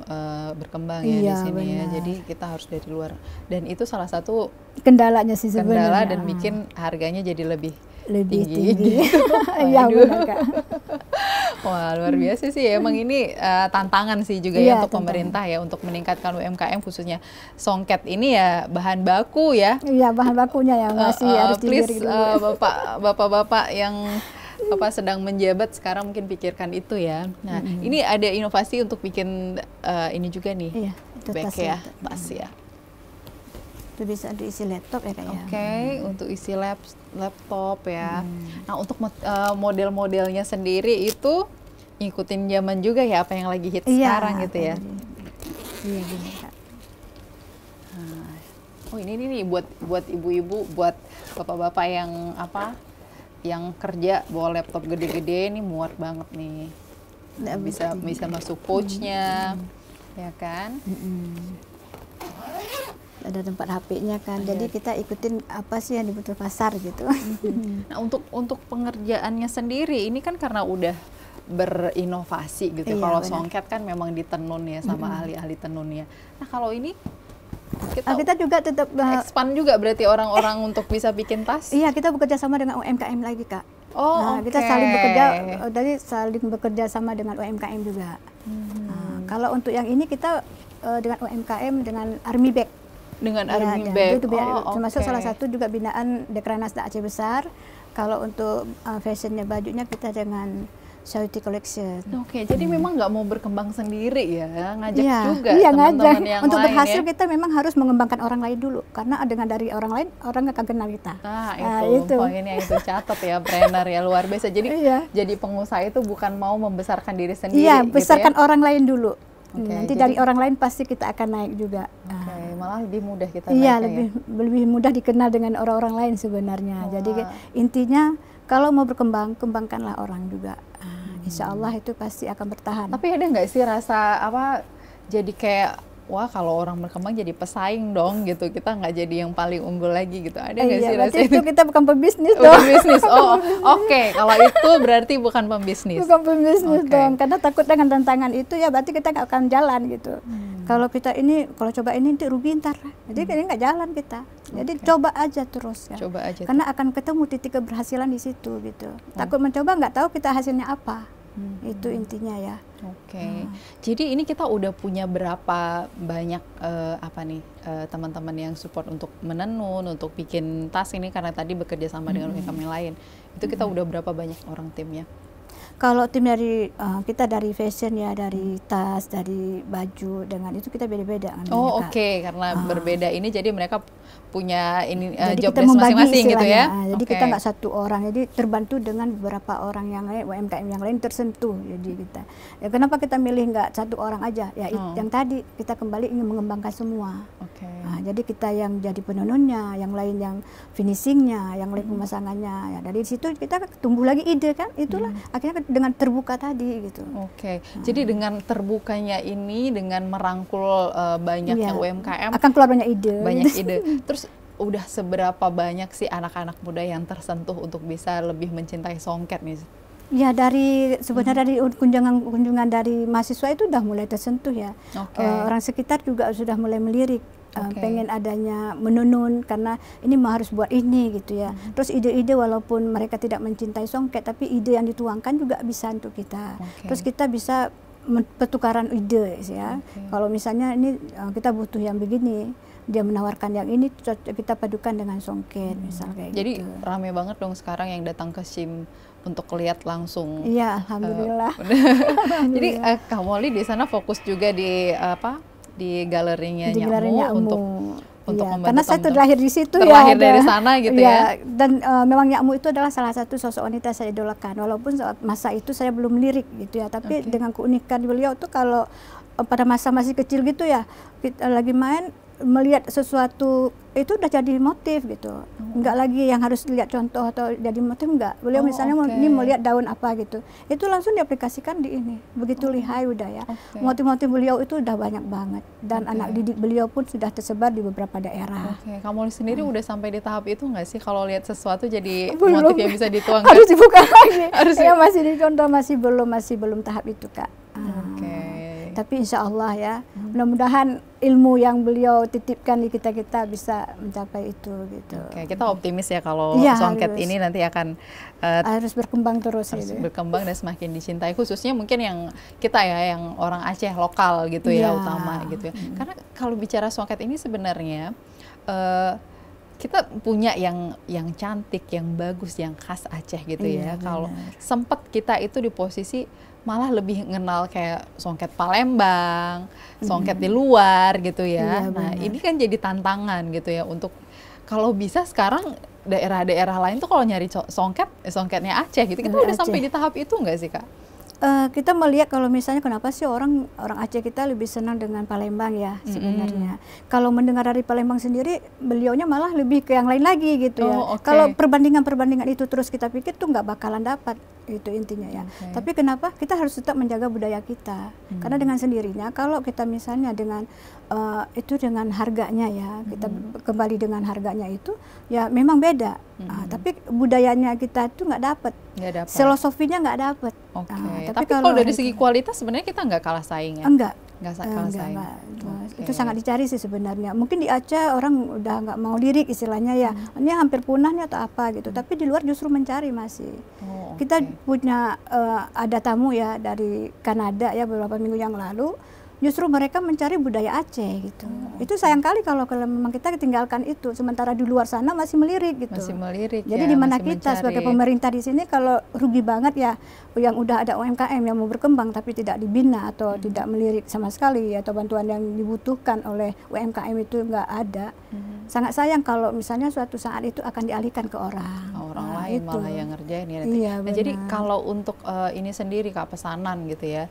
berkembang ya di sini ya. Jadi kita harus dari luar. Dan itu salah satu kendalanya sih sebenarnya. Kendala dan bikin harganya jadi lebih tinggi. Gitu. Iya benar Kak. Wah luar biasa sih, emang ini tantangan sih juga ya untuk pemerintah ya, untuk meningkatkan UMKM khususnya songket ini ya, bahan baku ya. Iya bahan bakunya ya masih harus please bapak-bapak yang sedang menjabat sekarang mungkin pikirkan itu ya. Nah ini ada inovasi untuk bikin ini juga nih, bag ya, tas ya. Itu bisa diisi laptop ya Kak ya. Oke, untuk isi laptop ya. Nah untuk model-modelnya sendiri itu ngikutin zaman juga ya, apa yang lagi hit sekarang gitu ya. Iya gini Kak. Nah, oh ini nih buat ibu-ibu, buat bapak-bapak yang yang kerja bawa laptop gede-gede, ini muat banget nih. Bisa masuk pouchnya, ya kan? Ada tempat HP-nya kan, jadi kita ikutin apa sih yang dibutuhkan pasar gitu. Nah untuk pengerjaannya sendiri ini kan karena udah berinovasi gitu. Kalau songket kan memang ditenun ya sama ahli-ahli tenunnya. Nah kalau ini kita juga tetap expand juga berarti orang-orang untuk bisa bikin tas. Iya, kita bekerja sama dengan UMKM lagi Kak. Oh, kita saling bekerja, dari saling bekerja sama dengan UMKM juga. Kalau untuk yang ini kita dengan UMKM dengan Army Bag. Dengan Army Bag. Itu termasuk salah satu juga binaan Dekranasda Aceh Besar. Kalau untuk fashionnya, bajunya kita dengan Shawty Collection. Jadi memang nggak mau berkembang sendiri ya, ngajak juga teman-teman yang lain. Untuk berhasil kita memang harus mengembangkan orang lain dulu, karena dengan dari orang lain orang akan kenal kita. Itu poinnya, itu catat ya, trainer ya, luar biasa. Jadi pengusaha itu bukan mau membesarkan diri sendiri. Iya, besarkan orang lain dulu. Nanti dari orang lain pasti kita akan naik juga. Malah lebih mudah kita naik. Iya, lebih mudah dikenal dengan orang-orang lain sebenarnya. Jadi intinya kalau mau berkembang, kembangkanlah orang juga. Insya Allah itu pasti akan bertahan. Tapi ada nggak sih rasa jadi kayak wah kalau orang berkembang jadi pesaing dong gitu, kita nggak jadi yang paling unggul lagi gitu, ada nggak sih rasa itu? Kita bukan pembisnis dong. Pembisnis, kalau itu berarti bukan pembisnis. Bukan pembisnis dong, karena takut dengan tantangan itu ya berarti kita nggak akan jalan gitu. Kalau kita kalau coba ini nanti rugi ntar, jadi ini nggak jalan kita. Jadi coba aja terus kan. Coba aja. Karena akan ketemu titik keberhasilan di situ gitu. Takut mencoba nggak tahu kita hasilnya apa. Itu intinya ya. Jadi ini kita udah punya berapa banyak teman-teman yang support untuk menenun, untuk bikin tas ini, karena tadi bekerja sama dengan UMKM yang lain. Itu kita udah berapa banyak orang timnya? Kalau tim dari kita dari fashion ya, dari tas, dari baju, dengan itu kita beda-beda. Karena berbeda ini jadi mereka punya ini job desk masing-masing gitu ya. Jadi kita nggak satu orang, jadi terbantu dengan beberapa orang yang lain, UMKM yang lain tersentuh. Jadi kita kenapa kita milih nggak satu orang aja? Ya yang tadi kita kembali ingin mengembangkan semua. Jadi kita yang jadi penenunnya, yang lain yang finishingnya, yang lain pemasangannya. Ya dari situ kita tumbuh lagi ide kan, itulah akhirnya dengan terbuka tadi gitu. Jadi dengan terbukanya ini, dengan merangkul banyaknya UMKM, akan keluar banyak ide. Terus udah seberapa banyak sih anak-anak muda yang tersentuh untuk bisa lebih mencintai songket nih? Ya sebenarnya dari kunjungan dari mahasiswa itu udah mulai tersentuh ya. Orang sekitar juga sudah mulai melirik. Pengen adanya menenun karena ini harus buat ini gitu ya. Terus ide-ide walaupun mereka tidak mencintai songket, tapi ide yang dituangkan juga bisa untuk kita. Terus kita bisa pertukaran ide ya. Kalau misalnya ini kita butuh yang begini, dia menawarkan yang ini, kita padukan dengan songket misal kayak jadi, gitu. Jadi rame banget dong sekarang yang datang ke SIM untuk lihat langsung. Iya, alhamdulillah. Jadi Kak Molly di sana fokus juga di galerinya Nyakmu untuk membantu karena saya terlahir di situ terlahir dari sana gitu ya. Dan memang Nyakmu itu adalah salah satu sosok wanita saya idolakan, walaupun saat masa itu saya belum lirik gitu ya, tapi dengan keunikan beliau tuh kalau pada masa masih kecil gitu ya, kita lagi main melihat sesuatu itu udah jadi motif gitu. Enggak lagi yang harus lihat contoh atau jadi motif, enggak. Beliau misalnya ini melihat daun apa gitu, itu langsung diaplikasikan di ini. Begitu lihai udah ya. Motif-motif beliau itu udah banyak banget, dan anak didik beliau pun sudah tersebar di beberapa daerah. Kamu sendiri udah sampai di tahap itu nggak sih, kalau lihat sesuatu jadi belum. motif yang bisa dituangkan? Harus dibuka lagi. Ya masih dicontoh, masih belum tahap itu Kak. Tapi insya Allah ya, mudah-mudahan ilmu yang beliau titipkan di kita bisa mencapai itu gitu. Kita optimis ya kalau songket ini nanti akan harus berkembang terus, harus berkembang dan semakin dicintai, khususnya mungkin yang kita ya, yang orang Aceh lokal gitu ya, utama gitu ya. Karena kalau bicara songket ini sebenarnya kita punya yang cantik, yang bagus, yang khas Aceh gitu ya. Kalau sempat kita itu di posisi malah lebih kenal kayak songket Palembang, songket di luar gitu ya. Nah ini kan jadi tantangan gitu ya, untuk kalau bisa sekarang daerah-daerah lain tuh kalau nyari songketnya Aceh gitu. Kita udah sampai di tahap itu nggak sih Kak? Kita melihat kalau misalnya kenapa sih orang Aceh kita lebih senang dengan Palembang ya sebenarnya. Kalau mendengar dari Palembang sendiri, beliaunya malah lebih ke yang lain lagi gitu ya. Kalau perbandingan itu terus kita pikir tuh nggak bakalan dapat, itu intinya ya. Tapi kenapa kita harus tetap menjaga budaya kita? Karena dengan sendirinya kalau kita misalnya dengan itu dengan harganya ya, kita kembali dengan harganya itu ya memang beda. Tapi budayanya kita itu nggak dapat, filosofinya nggak dapat. Tapi kalau dari segi kualitas sebenarnya kita nggak kalah saing ya? Enggak kalah saing. Itu sangat dicari sih sebenarnya. Mungkin di Aceh orang udah nggak mau lirik istilahnya ya, ini hampir punah nih atau apa gitu. Tapi di luar justru mencari masih. Kita punya ada tamu ya dari Kanada ya beberapa minggu yang lalu. Justru mereka mencari budaya Aceh gitu. Itu sayang kali kalau memang kita tinggalkan itu, sementara di luar sana masih melirik gitu. Masih melirik. Jadi di mana kita sebagai pemerintah di sini kalau rugi banget ya, yang udah ada UMKM yang mau berkembang tapi tidak dibina atau tidak melirik sama sekali, atau bantuan yang dibutuhkan oleh UMKM itu nggak ada. Sangat sayang kalau misalnya suatu saat itu akan dialihkan ke orang lain itu. Malah yang ngerjain ya nanti. Nah, jadi kalau untuk ini sendiri Kak, pesanan gitu ya,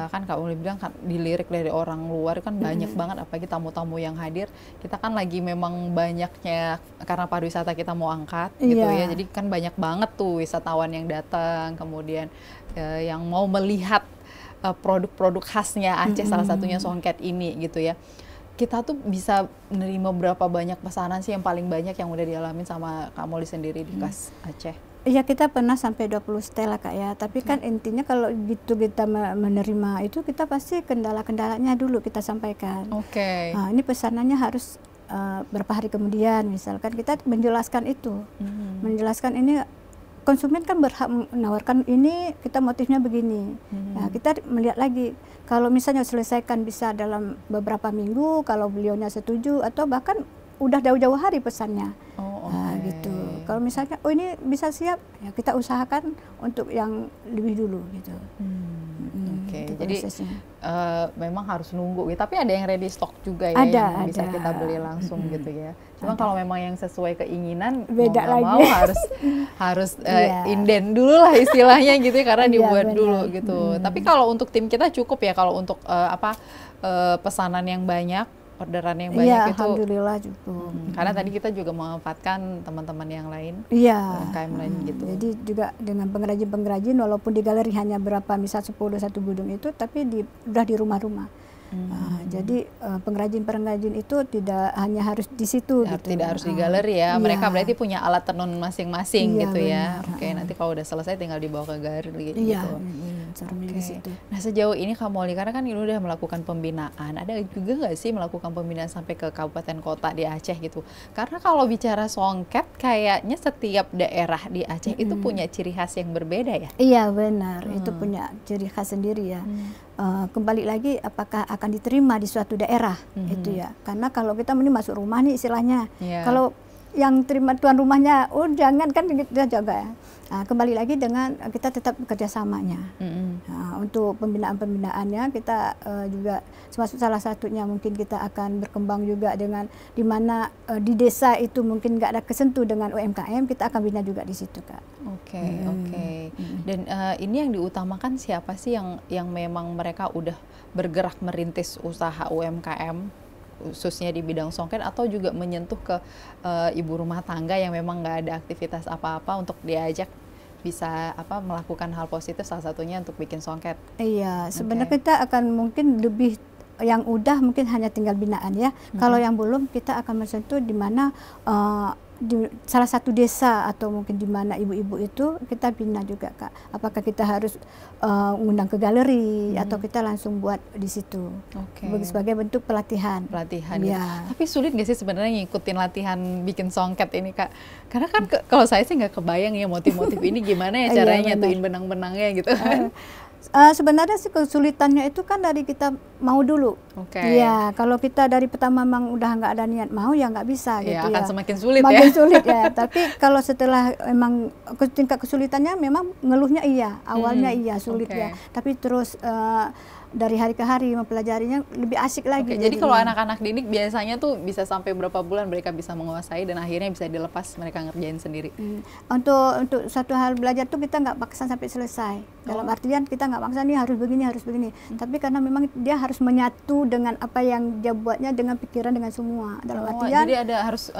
kan Kak boleh bilang kan dilirik dari orang luar kan banyak banget, apalagi tamu-tamu yang hadir. Kita kan lagi memang banyaknya karena pariwisata kita mau angkat gitu ya, jadi kan banyak banget tuh wisatawan yang datang, kemudian yang mau melihat produk-produk khasnya Aceh, salah satunya songket ini gitu ya. Kita tuh bisa menerima berapa banyak pesanan sih yang paling banyak yang udah dialamin sama Kak Molly sendiri di Khas Aceh? Iya, kita pernah sampai 20 setel lah Kak ya, tapi kan intinya kalau gitu kita menerima itu, kita pasti kendala-kendalanya dulu kita sampaikan. Nah, ini pesanannya harus berapa hari kemudian misalkan, kita menjelaskan itu. Menjelaskan ini konsumen kan berhak menawarkan ini, kita motifnya begini. Nah, kita melihat lagi, kalau misalnya selesaikan bisa dalam beberapa minggu, kalau beliaunya setuju, atau bahkan udah jauh-jauh hari pesannya. Nah, gitu. Kalau misalnya, oh ini bisa siap, ya kita usahakan untuk yang lebih dulu gitu. Jadi memang harus nunggu gitu. Tapi ada yang ready stock juga ya, yang bisa kita beli langsung gitu ya. Cuma kalau memang yang sesuai keinginan, beda lagi. Mau harus inden dulu lah istilahnya gitu ya, karena dibuat dulu gitu. Tapi kalau untuk tim kita cukup ya, kalau untuk pesanan yang banyak, orderan yang banyak itu alhamdulillah cukup. Karena tadi kita juga memanfaatkan teman-teman yang lain, UMKM lain gitu. Jadi juga dengan pengrajin-pengrajin, walaupun di galeri hanya berapa, misal 10 satu gedung itu, tapi udah di rumah-rumah. Jadi pengrajin-pengrajin itu tidak hanya harus di situ gitu. Tidak harus di galeri ya. Mereka berarti punya alat tenun masing-masing gitu ya. Nanti kalau udah selesai tinggal dibawa ke galeri gitu. Nah, sejauh ini Kak Molly, karena kan ini udah melakukan pembinaan, ada juga nggak sih melakukan pembinaan sampai ke kabupaten kota di Aceh gitu? Karena kalau bicara songket, kayaknya setiap daerah di Aceh itu punya ciri khas yang berbeda ya? Iya benar, itu punya ciri khas sendiri ya. Kembali lagi, apakah akan diterima di suatu daerah itu ya? Karena kalau kita ini masuk rumah nih istilahnya, kalau yang terima tuan rumahnya, oh jangan, kan kita jaga ya. Kembali lagi dengan kita tetap kerjasamanya. Untuk pembinaan-pembinaannya kita juga salah satunya mungkin kita akan berkembang juga dengan di mana di desa itu mungkin nggak ada kesentuh dengan UMKM, kita akan bina juga di situ Kak. Dan ini yang diutamakan siapa sih yang memang mereka udah bergerak merintis usaha UMKM, khususnya di bidang songket, atau juga menyentuh ke ibu rumah tangga yang memang nggak ada aktivitas apa-apa untuk diajak bisa melakukan hal positif, salah satunya untuk bikin songket. Iya, sebenarnya kita akan mungkin lebih yang udah mungkin hanya tinggal binaan ya. Kalau yang belum, kita akan mensentuh di mana di salah satu desa atau mungkin di mana ibu-ibu itu kita bina juga, Kak. Apakah kita harus ngundang ke galeri atau kita langsung buat di situ. Sebagai bentuk pelatihan. Pelatihan ya. Tapi sulit nggak sih sebenarnya ngikutin latihan bikin songket ini, Kak? Karena kan kalau saya sih nggak kebayang ya motif-motif ini gimana ya caranya nyatuin benang-benangnya gitu kan. Sebenarnya sih kesulitannya itu kan dari kita mau dulu. Iya, kalau kita dari pertama memang udah nggak ada niat mau, ya nggak bisa gitu ya. Akan semakin sulit makin sulit ya. Tapi kalau setelah emang tingkat kesulitannya memang ngeluhnya iya, awalnya iya sulit ya. Tapi terus dari hari ke hari mempelajarinya lebih asik lagi. Jadi kalau anak-anak didik biasanya tuh bisa sampai berapa bulan mereka bisa menguasai dan akhirnya bisa dilepas mereka ngerjain sendiri? Untuk satu hal belajar tuh kita nggak paksa sampai selesai. Dalam artian kita nggak paksa nih harus begini, harus begini. Tapi karena memang dia harus menyatu dengan apa yang dia buatnya, dengan pikiran, dengan semua. Dalam artian jadi harus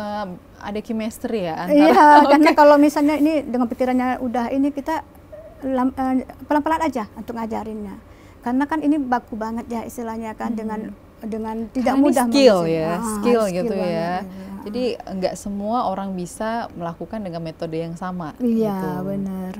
ada chemistry ya antara. Iya, karena kalau misalnya ini dengan pikirannya udah ini, kita pelan-pelan aja untuk ngajarinnya. Karena kan ini baku banget ya istilahnya kan, dengan tidak mudah. Skill ya, skill gitu ya. Jadi nggak semua orang bisa melakukan dengan metode yang sama. Iya, gitu. benar.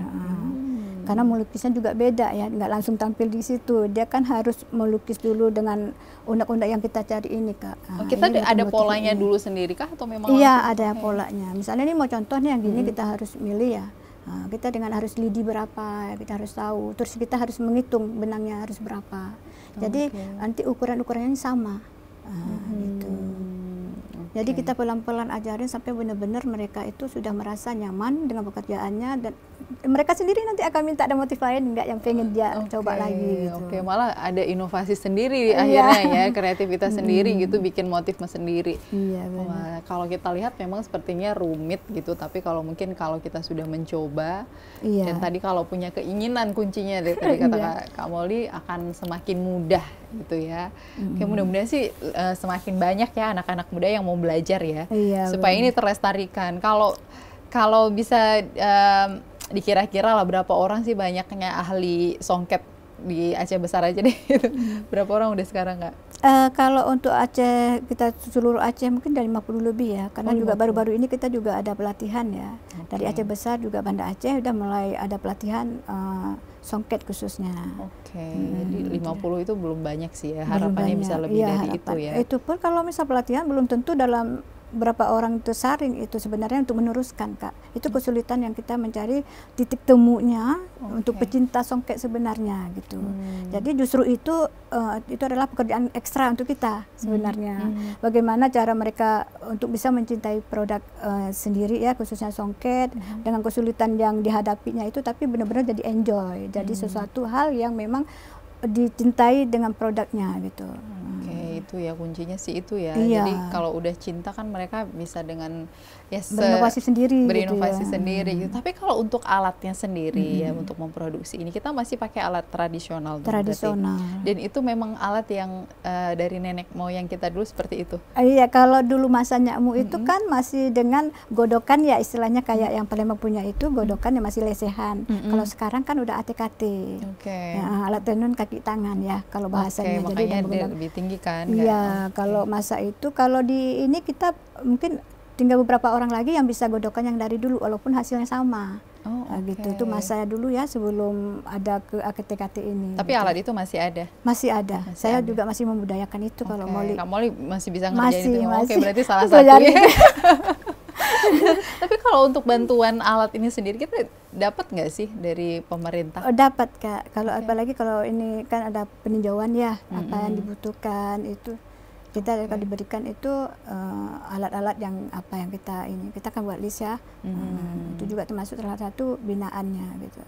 Karena melukisnya juga beda ya, nggak langsung tampil di situ. Dia kan harus melukis dulu dengan undak-undak yang kita cari ini, Kak. Kita ada polanya dulu sendiri kah atau memang? Iya, ada polanya. Misalnya ini mau contohnya yang gini, kita harus milih ya. Kita dengan harus lidi berapa, kita harus tahu. Terus kita harus menghitung benangnya harus berapa. Jadi nanti ukuran-ukurannya sama. Gitu. Jadi kita pelan-pelan ajarin sampai benar-benar mereka itu sudah merasa nyaman dengan pekerjaannya, dan mereka sendiri nanti akan minta ada motif lain, enggak yang pengen dia coba lagi gitu. Malah ada inovasi sendiri akhirnya ya, kreativitas sendiri gitu, bikin motifnya sendiri. Iya, benar. Kalau kita lihat memang sepertinya rumit gitu, tapi kalau kita sudah mencoba, dan tadi kalau punya keinginan, kuncinya dari tadi kata Kak Mouly akan semakin mudah gitu ya. Mudah-mudahan sih semakin banyak ya anak-anak muda yang mau belajar ya, supaya ini terlestarikan. Kalau bisa dikira-kira lah berapa orang sih banyaknya ahli songket di Aceh Besar aja deh. Berapa orang udah sekarang, Kak? Kalau untuk Aceh, kita seluruh Aceh mungkin dari 50 lebih ya, karena juga baru-baru ini kita juga ada pelatihan ya. Dari Aceh Besar juga Banda Aceh udah mulai ada pelatihan songket khususnya. Jadi 50 itu belum banyak sih ya, harapannya bisa lebih dari itu ya. Itu pun kalau misal pelatihan belum tentu dalam berapa orang itu saring itu sebenarnya untuk meneruskan, Kak. Itu kesulitan yang kita mencari titik temunya untuk pecinta songket sebenarnya gitu. Jadi justru itu adalah pekerjaan ekstra untuk kita sebenarnya. Bagaimana cara mereka untuk bisa mencintai produk sendiri ya, khususnya songket, dengan kesulitan yang dihadapinya itu, tapi benar-benar jadi enjoy. Jadi sesuatu hal yang memang dicintai dengan produknya gitu. Itu ya kuncinya sih itu ya. Jadi kalau udah cinta kan mereka bisa dengan berinovasi sendiri. Berinovasi sendiri gitu. Tapi kalau untuk alatnya sendiri ya, untuk memproduksi ini kita masih pakai alat tradisional. Dan itu memang alat yang dari nenek moyang kita dulu seperti itu. Iya, kalau dulu masa nyakmu itu kan masih dengan godokan ya, istilahnya kayak yang Palembang punya itu godokan yang masih lesehan. Kalau sekarang kan udah ATKT. Ya, alat tenun kaki tangan ya kalau bahasanya. Jadi makanya lebih tinggi kan. Iya, kalau masa itu, kalau di ini kita mungkin tinggal beberapa orang lagi yang bisa godokan yang dari dulu walaupun hasilnya sama. Gitu. Itu masa dulu ya, sebelum ada ke ATKT ini. Tapi alat itu masih ada? Masih ada. Saya juga masih membudayakan itu kalau Mouly. Kak Mouly masih bisa ngerjain itu? Masih. Berarti salah satu ya. Tapi kalau untuk bantuan alat ini sendiri kita dapat nggak sih dari pemerintah? Dapat, Kak. Kalau apalagi kalau ini kan ada peninjauan ya, apa yang dibutuhkan itu kita akan diberikan itu alat-alat yang apa yang kita kan buat list ya. Itu juga termasuk salah satu binaannya gitu.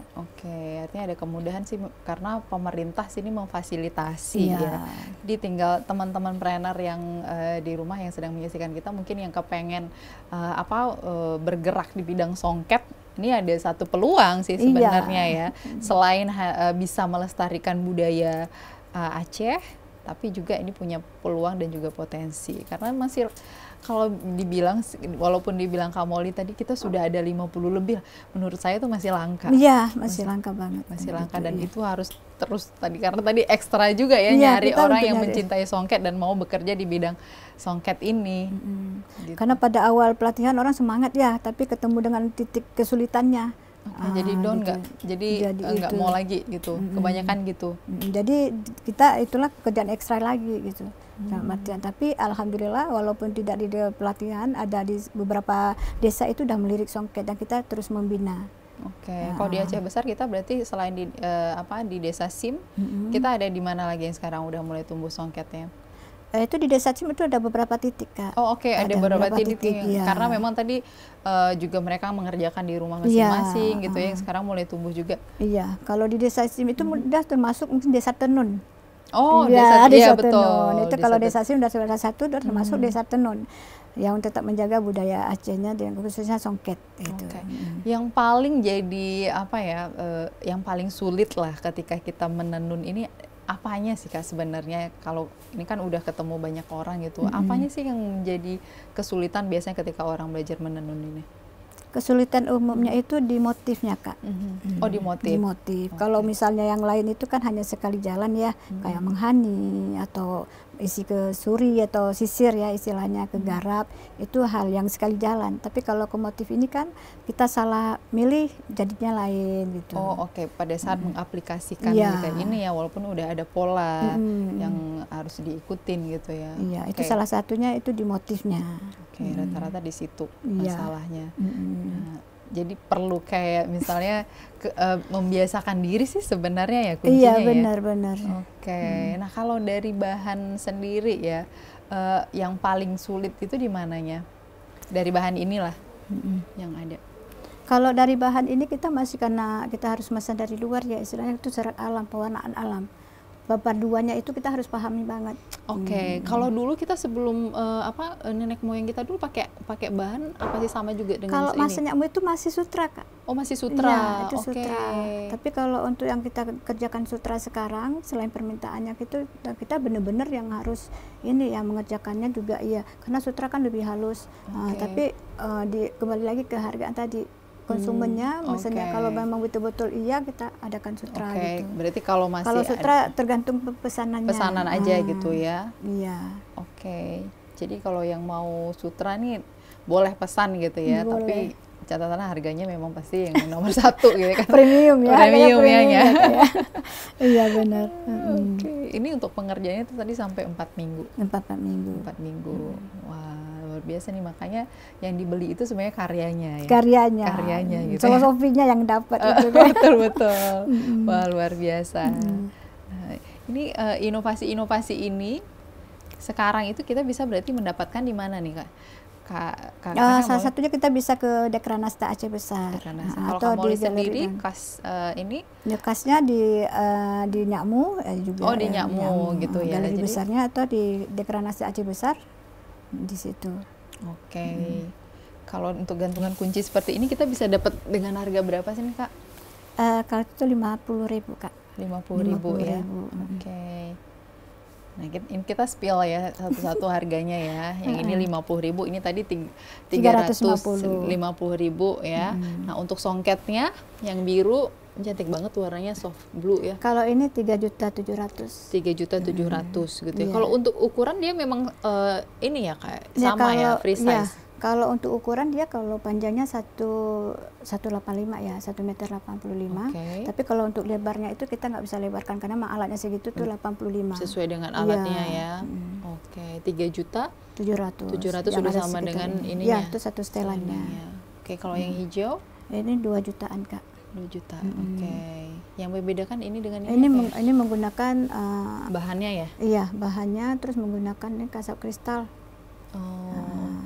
Artinya ada kemudahan sih karena pemerintah sini memfasilitasi ya. Jadi tinggal teman-teman trainer yang di rumah yang sedang menyaksikan kita mungkin yang kepengen bergerak di bidang songket. Ini ada satu peluang sih sebenarnya ya. Selain bisa melestarikan budaya Aceh, tapi juga ini punya peluang dan juga potensi. Karena masih kalau dibilang, walaupun dibilang Kamoli tadi kita sudah ada 50 lebih, menurut saya itu masih langka. Iya, masih langka banget. Masih langka gitu, dan iya. itu harus terus tadi, karena tadi ekstra juga ya Iya, nyari kita orang untuk yang nyari. mencintai songket dan mau bekerja di bidang songket ini. Gitu. Karena pada awal pelatihan orang semangat ya, tapi ketemu dengan titik kesulitannya. Jadi down gitu. nggak? Jadi nggak itu. mau lagi gitu. Kebanyakan gitu. Jadi kita itulah kerjaan ekstra lagi gitu. Dalam artian, tapi alhamdulillah walaupun tidak di pelatihan, ada di beberapa desa itu udah melirik songket dan kita terus membina. Oke, kalau di Aceh Besar kita berarti selain di di Desa Sim, kita ada di mana lagi yang sekarang udah mulai tumbuh songketnya? Itu di Desa Sim itu ada beberapa titik, Kak. Oh oke, ada beberapa titik iya. karena memang tadi juga mereka mengerjakan di rumah masing-masing gitu ya, yang sekarang mulai tumbuh juga. Iya, kalau di Desa Sim itu udah termasuk mungkin Desa Tenun. Oh, iya, desa Tenun. betul. Itu kalau Desa Sim udah salah satu udah termasuk Desa Tenun yang tetap menjaga budaya Acehnya dan khususnya songket gitu. Okay. Yang paling jadi yang paling sulit lah ketika kita menenun ini apanya sih Kak sebenarnya? Kalau ini kan udah ketemu banyak orang gitu, apanya sih yang menjadi kesulitan biasanya ketika orang belajar menenun ini? Kesulitan umumnya itu di motifnya, Kak. Oh, di motif. Di motif. Kalau misalnya yang lain itu kan hanya sekali jalan ya, kayak menghani atau isi ke suri atau sisir ya istilahnya, ke garap, itu hal yang sekali jalan. Tapi kalau ke motif ini kan kita salah milih jadinya lain gitu. Oh oke, pada saat mengaplikasikan kayak ini ya, walaupun udah ada pola yang harus diikutin gitu ya. Iya, itu salah satunya itu di motifnya. Oke, rata-rata di situ masalahnya. Nah, jadi perlu kayak misalnya membiasakan diri sih sebenarnya ya kuncinya. Iya, benar-benar. Oke, nah kalau dari bahan sendiri ya, yang paling sulit itu di mananya? Dari bahan inilah yang ada. Kalau dari bahan ini kita masih karena kita harus pesan dari luar ya, istilahnya itu serat alam, pewarnaan alam. Paduannya itu kita harus pahami banget. Oke, kalau dulu kita sebelum nenek moyang kita dulu pakai bahan apa sih sama juga dengan kalau ini? Mas Nyakmu itu masih sutra, Kak. Oh, masih sutra. Iya, itu sutra. Tapi kalau untuk yang kita kerjakan sutra sekarang, selain permintaannya kita benar-benar yang harus ini ya mengerjakannya juga iya, karena sutra kan lebih halus. Tapi kembali lagi ke hargaan tadi. Konsumennya, misalnya kalau memang betul-betul iya kita adakan sutra gitu. Berarti kalau sutra tergantung pesanannya. Pesanan aja gitu ya. Iya. Oke. Jadi kalau yang mau sutra nih boleh pesan gitu ya, tapi catatannya harganya memang pasti yang nomor satu gitu kan. Premium ya. Premium ya. Iya benar. Oke. Ini untuk pengerjaannya itu tadi sampai 4 minggu. 4 minggu. 4 minggu. Wah, luar biasa nih, makanya yang dibeli itu sebenarnya karyanya ya. Karyanya gitu. Filosofinya yang dapat itu kan. Betul. Wah, luar biasa. Nah, ini inovasi-inovasi ini sekarang itu kita bisa berarti mendapatkan di mana nih, Kak? Salah satunya kita bisa ke Dekranasta Aceh Besar. Kalau Kamoli sendiri kas ini? Kasnya di Nyakmu juga. Oh, di Nyakmu gitu ya. Galeri besarnya atau di Dekranasta Aceh Besar di situ. Oke. Kalau untuk gantungan kunci seperti ini kita bisa dapat dengan harga berapa sih nih, Kak? Kalau itu 50.000, Kak. 50.000 ya. Oke. Nah, kita spill ya satu-satu harganya ya. Yang ini 50.000, ini tadi 350.000 ya. Nah, untuk songketnya yang biru cantik banget warnanya, soft blue ya. Kalau ini 3.700.000. 3.700.000 gitu ya. Kalau untuk ukuran dia memang ini ya Kak, sama ya, free size. Ya, kalau untuk ukuran dia kalau panjangnya 185 ya, 1,85 meter. Tapi kalau untuk lebarnya itu kita nggak bisa lebarkan karena memang alatnya segitu tuh 85. Sesuai dengan alatnya ya. Oke, 3.700.000 sudah sama dengan ininya. Ya, itu satu setelannya. Oke, kalau yang hijau? Ini 2 jutaan, Kak. 2 juta. Oke. Yang membedakan ini dengan ini menggunakan bahannya ya? Iya, bahannya terus menggunakan ini kasap kristal.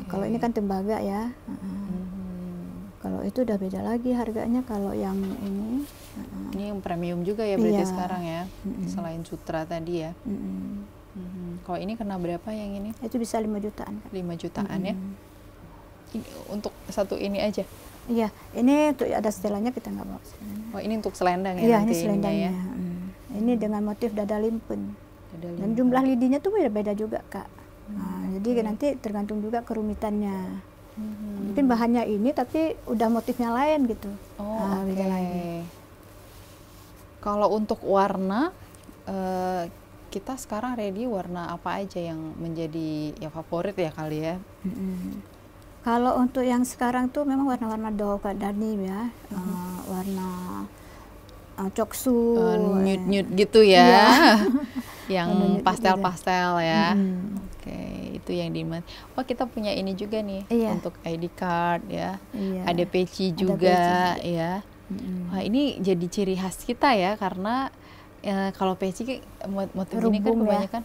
Kalau ini kan tembaga ya. Kalau itu udah beda lagi harganya. Kalau yang ini yang premium juga ya berarti sekarang ya, selain sutra tadi ya. Kalau ini kena berapa yang ini? Itu bisa 5 jutaan. 5 jutaan ya. Untuk satu ini aja? Iya, ini untuk ada setelannya kita nggak bawa. Oh, ini untuk selendang ya? Iya, ini selendangnya ya. Ini dengan motif dada limpun. Dan jumlah lidinya tuh beda-beda juga, Kak. Jadi nanti tergantung juga kerumitannya. Mungkin bahannya ini tapi udah motifnya lain gitu. Beda lagi. Kalau untuk warna, kita sekarang ready warna apa aja yang menjadi ya favorit ya kali ya? Kalau untuk yang sekarang tuh memang warna-warna doe Kak Danim ya, warna coksu, nude-nude gitu ya, yang pastel-pastel ya. Oke, itu yang dimain. Oh, kita punya ini juga nih untuk ID card ya. Ada peci juga ya. Wah, ini jadi ciri khas kita ya, karena kalau peci motif ini kan kebanyakan.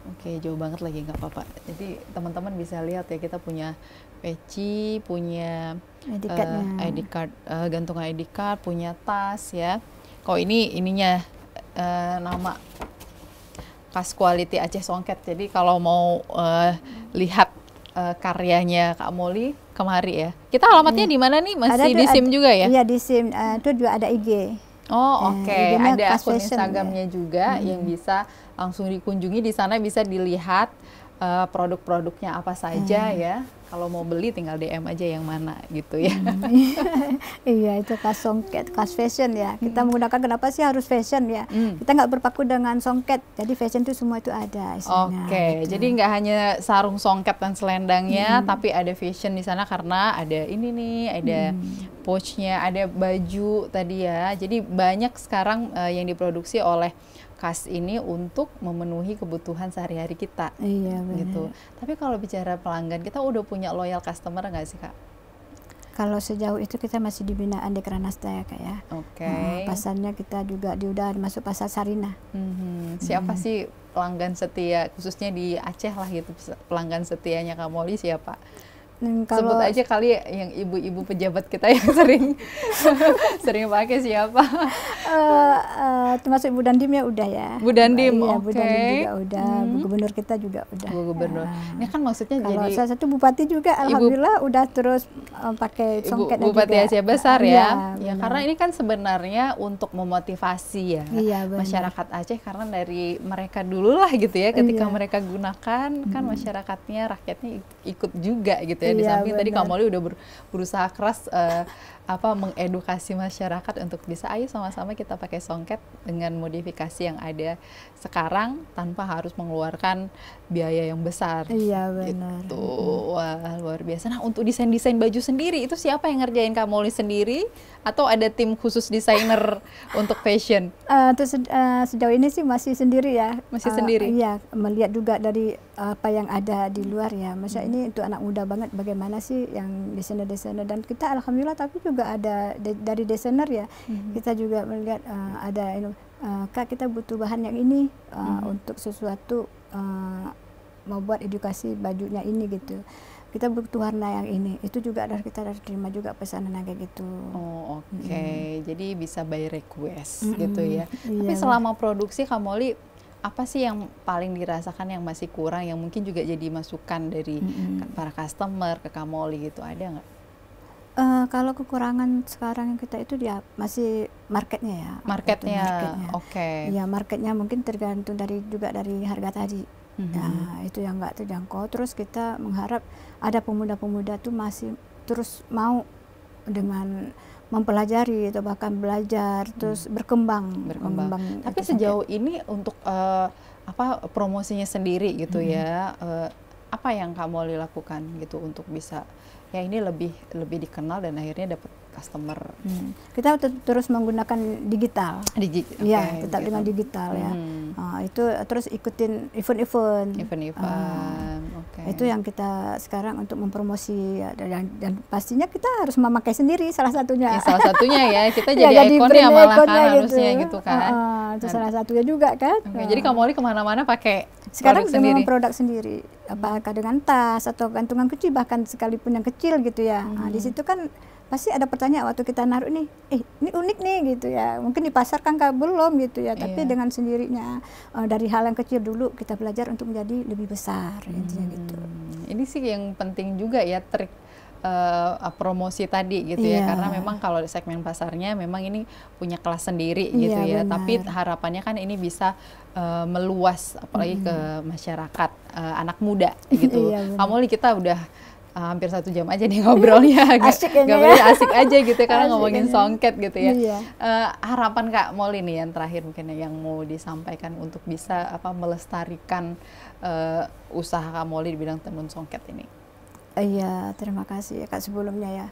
Oke, jauh banget lagi, nggak apa-apa. Jadi teman-teman bisa lihat ya, kita punya peci, punya ID card, gantungan ID card, punya tas ya. Kalau ininya nama khas quality Aceh Songket. Jadi kalau mau lihat karyanya Kak Molly kemari ya. Kita alamatnya di mana nih? Masih di SIM juga ya? Iya, di SIM. Itu juga ada IG. Oh, oke. Ada akun Instagramnya juga yang bisa langsung dikunjungi. Di sana bisa dilihat produk-produknya apa saja ya. Kalau mau beli tinggal DM aja yang mana gitu ya. Iya, itu khas Songket, khas fashion ya. Kita menggunakan, kenapa sih harus fashion ya? Kita nggak berpaku dengan Songket, jadi fashion itu semua itu ada isinya. Oke, gitu. jadi nggak hanya sarung Songket dan selendangnya, tapi ada fashion di sana karena ada ini nih, ada pouchnya, ada baju tadi ya. Jadi banyak sekarang yang diproduksi oleh khas ini untuk memenuhi kebutuhan sehari-hari kita. Iya, benar. Gitu. Tapi kalau bicara pelanggan, kita udah punya loyal customer nggak sih, Kak? Kalau sejauh itu kita masih di binaan di Kranasta ya, Kak ya. Oke. Pasarnya kita juga udah masuk pasar Sarina. Siapa sih pelanggan setia, khususnya di Aceh lah gitu, pelanggan setianya Kak Molly siapa? Sebut aja kali yang ibu-ibu pejabat kita yang sering pakai siapa? Termasuk Bu Dandim ya udah ya. Bu Dandim, iya, Bu Dandim juga udah, Bu Gubernur kita juga udah. Bu Gubernur. Ini kan maksudnya kalau jadi salah satu bupati juga alhamdulillah udah terus pakai Songket Bupati Aceh Besar ya. Ya, karena ini kan sebenarnya untuk memotivasi ya masyarakat Aceh, karena dari mereka dulu lah gitu ya, ketika mereka gunakan kan masyarakatnya, rakyatnya ikut juga gitu ya. Di samping tadi Kak Molly udah berusaha keras mengedukasi masyarakat untuk bisa ayo sama-sama kita pakai Songket dengan modifikasi yang ada sekarang tanpa harus mengeluarkan biaya yang besar. Iya, benar. Gitu. Wah, luar biasa. Nah, untuk desain-desain baju sendiri itu siapa yang ngerjain, Kak Molly sendiri atau ada tim khusus desainer untuk fashion? Sejauh ini sih masih sendiri ya. Masih sendiri? Iya, melihat juga dari apa yang ada di luar ya. Masa ini untuk anak muda banget, bagaimana sih yang desainer-desainer, dan kita alhamdulillah tapi juga ada dari desainer ya. Kita juga melihat ada Kak, kita butuh bahan yang ini untuk sesuatu mau buat edukasi bajunya ini gitu. Kita butuh warna yang ini, itu juga kita harus terima juga pesanan kayak gitu. Oh, oke. Jadi bisa by request gitu ya. Tapi selama produksi Kak Molly, apa sih yang paling dirasakan yang masih kurang, yang mungkin juga jadi masukan dari para customer ke Kak Molly gitu, ada nggak? Kalau kekurangan sekarang kita itu dia masih marketnya ya. Marketnya. Oke. Ya, marketnya mungkin tergantung juga dari harga tadi. Nah, itu yang nggak terjangkau. Terus kita mengharap ada pemuda-pemuda tuh masih terus mau dengan mempelajari atau bahkan belajar terus berkembang. Tapi sejauh ini untuk promosinya sendiri gitu ya, apa yang Kak Molly lakukan gitu untuk bisa ya ini lebih dikenal dan akhirnya dapat customer? Kita terus menggunakan digital. Ya, tetap dengan digital ya. Itu terus ikutin event-event. Itu yang kita sekarang untuk mempromosi ya, dan pastinya kita harus memakai sendiri salah satunya. Salah satunya ya, kita jadi ikonnya malah kan harusnya gitu kan. Itu salah satunya juga kan. Jadi Kak Molly kemana-mana pakai sekarang dengan produk sendiri, apakah dengan tas atau gantungan kunci, bahkan sekalipun yang kecil gitu ya. Di situ kan pasti ada pertanyaan waktu kita naruh nih, ini unik nih gitu ya. Mungkin di pasar kan belum gitu ya, tapi dengan sendirinya dari hal yang kecil dulu kita belajar untuk menjadi lebih besar intinya gitu. Ini sih yang penting juga ya, trik promosi tadi gitu ya, Iya. karena memang kalau segmen pasarnya memang ini punya kelas sendiri gitu ya, Iya, tapi benar. harapannya kan ini bisa meluas apalagi ke masyarakat anak muda gitu. Iya, benar. Kamu kita udah hampir 1 jam aja nih ngobrolnya, Asik kayaknya ngobrolnya ya. asik aja gitu karena Asik ngomongin kayaknya. songket gitu ya. Iya. Harapan Kak Molly nih yang terakhir mungkin yang mau disampaikan untuk bisa melestarikan usaha Kak Molly di bidang tenun songket ini. Iya, terima kasih ya Kak sebelumnya ya.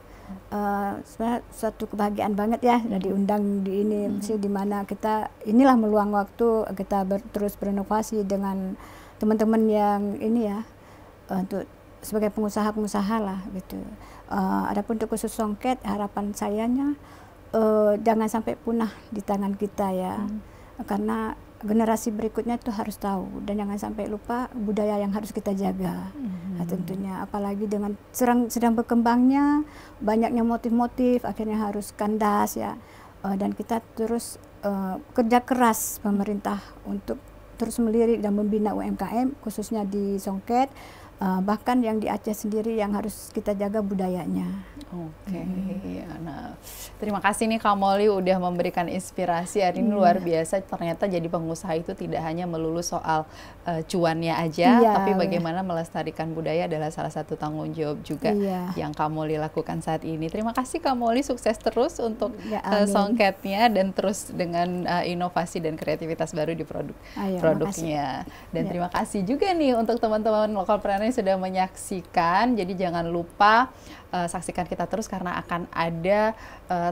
Sebenarnya suatu kebahagiaan banget ya udah diundang di ini, mesti di mana kita inilah meluang waktu kita terus berinovasi dengan teman-teman yang ini ya, untuk sebagai pengusaha-pengusaha lah gitu. Adapun untuk khusus songket, harapan sayanya jangan sampai punah di tangan kita ya, karena generasi berikutnya itu harus tahu dan jangan sampai lupa budaya yang harus kita jaga. Nah, tentunya apalagi dengan sedang berkembangnya banyaknya motif-motif akhirnya harus kandas ya, dan kita terus kerja keras pemerintah untuk terus melirik dan membina UMKM khususnya di songket, bahkan yang di Aceh sendiri yang harus kita jaga budayanya. Oke, nah terima kasih nih Kak Molly udah memberikan inspirasi hari ini luar biasa. Ternyata jadi pengusaha itu tidak hanya melulu soal cuannya aja, Iya, tapi bagaimana melestarikan budaya adalah salah satu tanggung jawab juga yang Kak Molly lakukan saat ini. Terima kasih Kak Molly, sukses terus untuk Ya, amin. songketnya dan terus dengan inovasi dan kreativitas baru di produknya. Dan terima kasih juga nih untuk teman-teman Lokalpreneur yang sudah menyaksikan. Jadi jangan lupa saksikan kita terus karena akan ada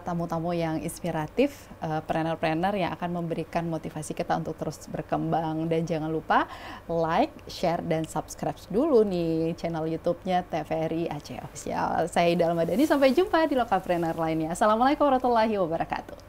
tamu-tamu yang inspiratif, planner-planner yang akan memberikan motivasi kita untuk terus berkembang. Dan jangan lupa like, share, dan subscribe dulu nih channel YouTube-nya TVRI Aceh Official. Saya Ida Almadani, sampai jumpa di Lokalpreneur lainnya. Assalamualaikum warahmatullahi wabarakatuh.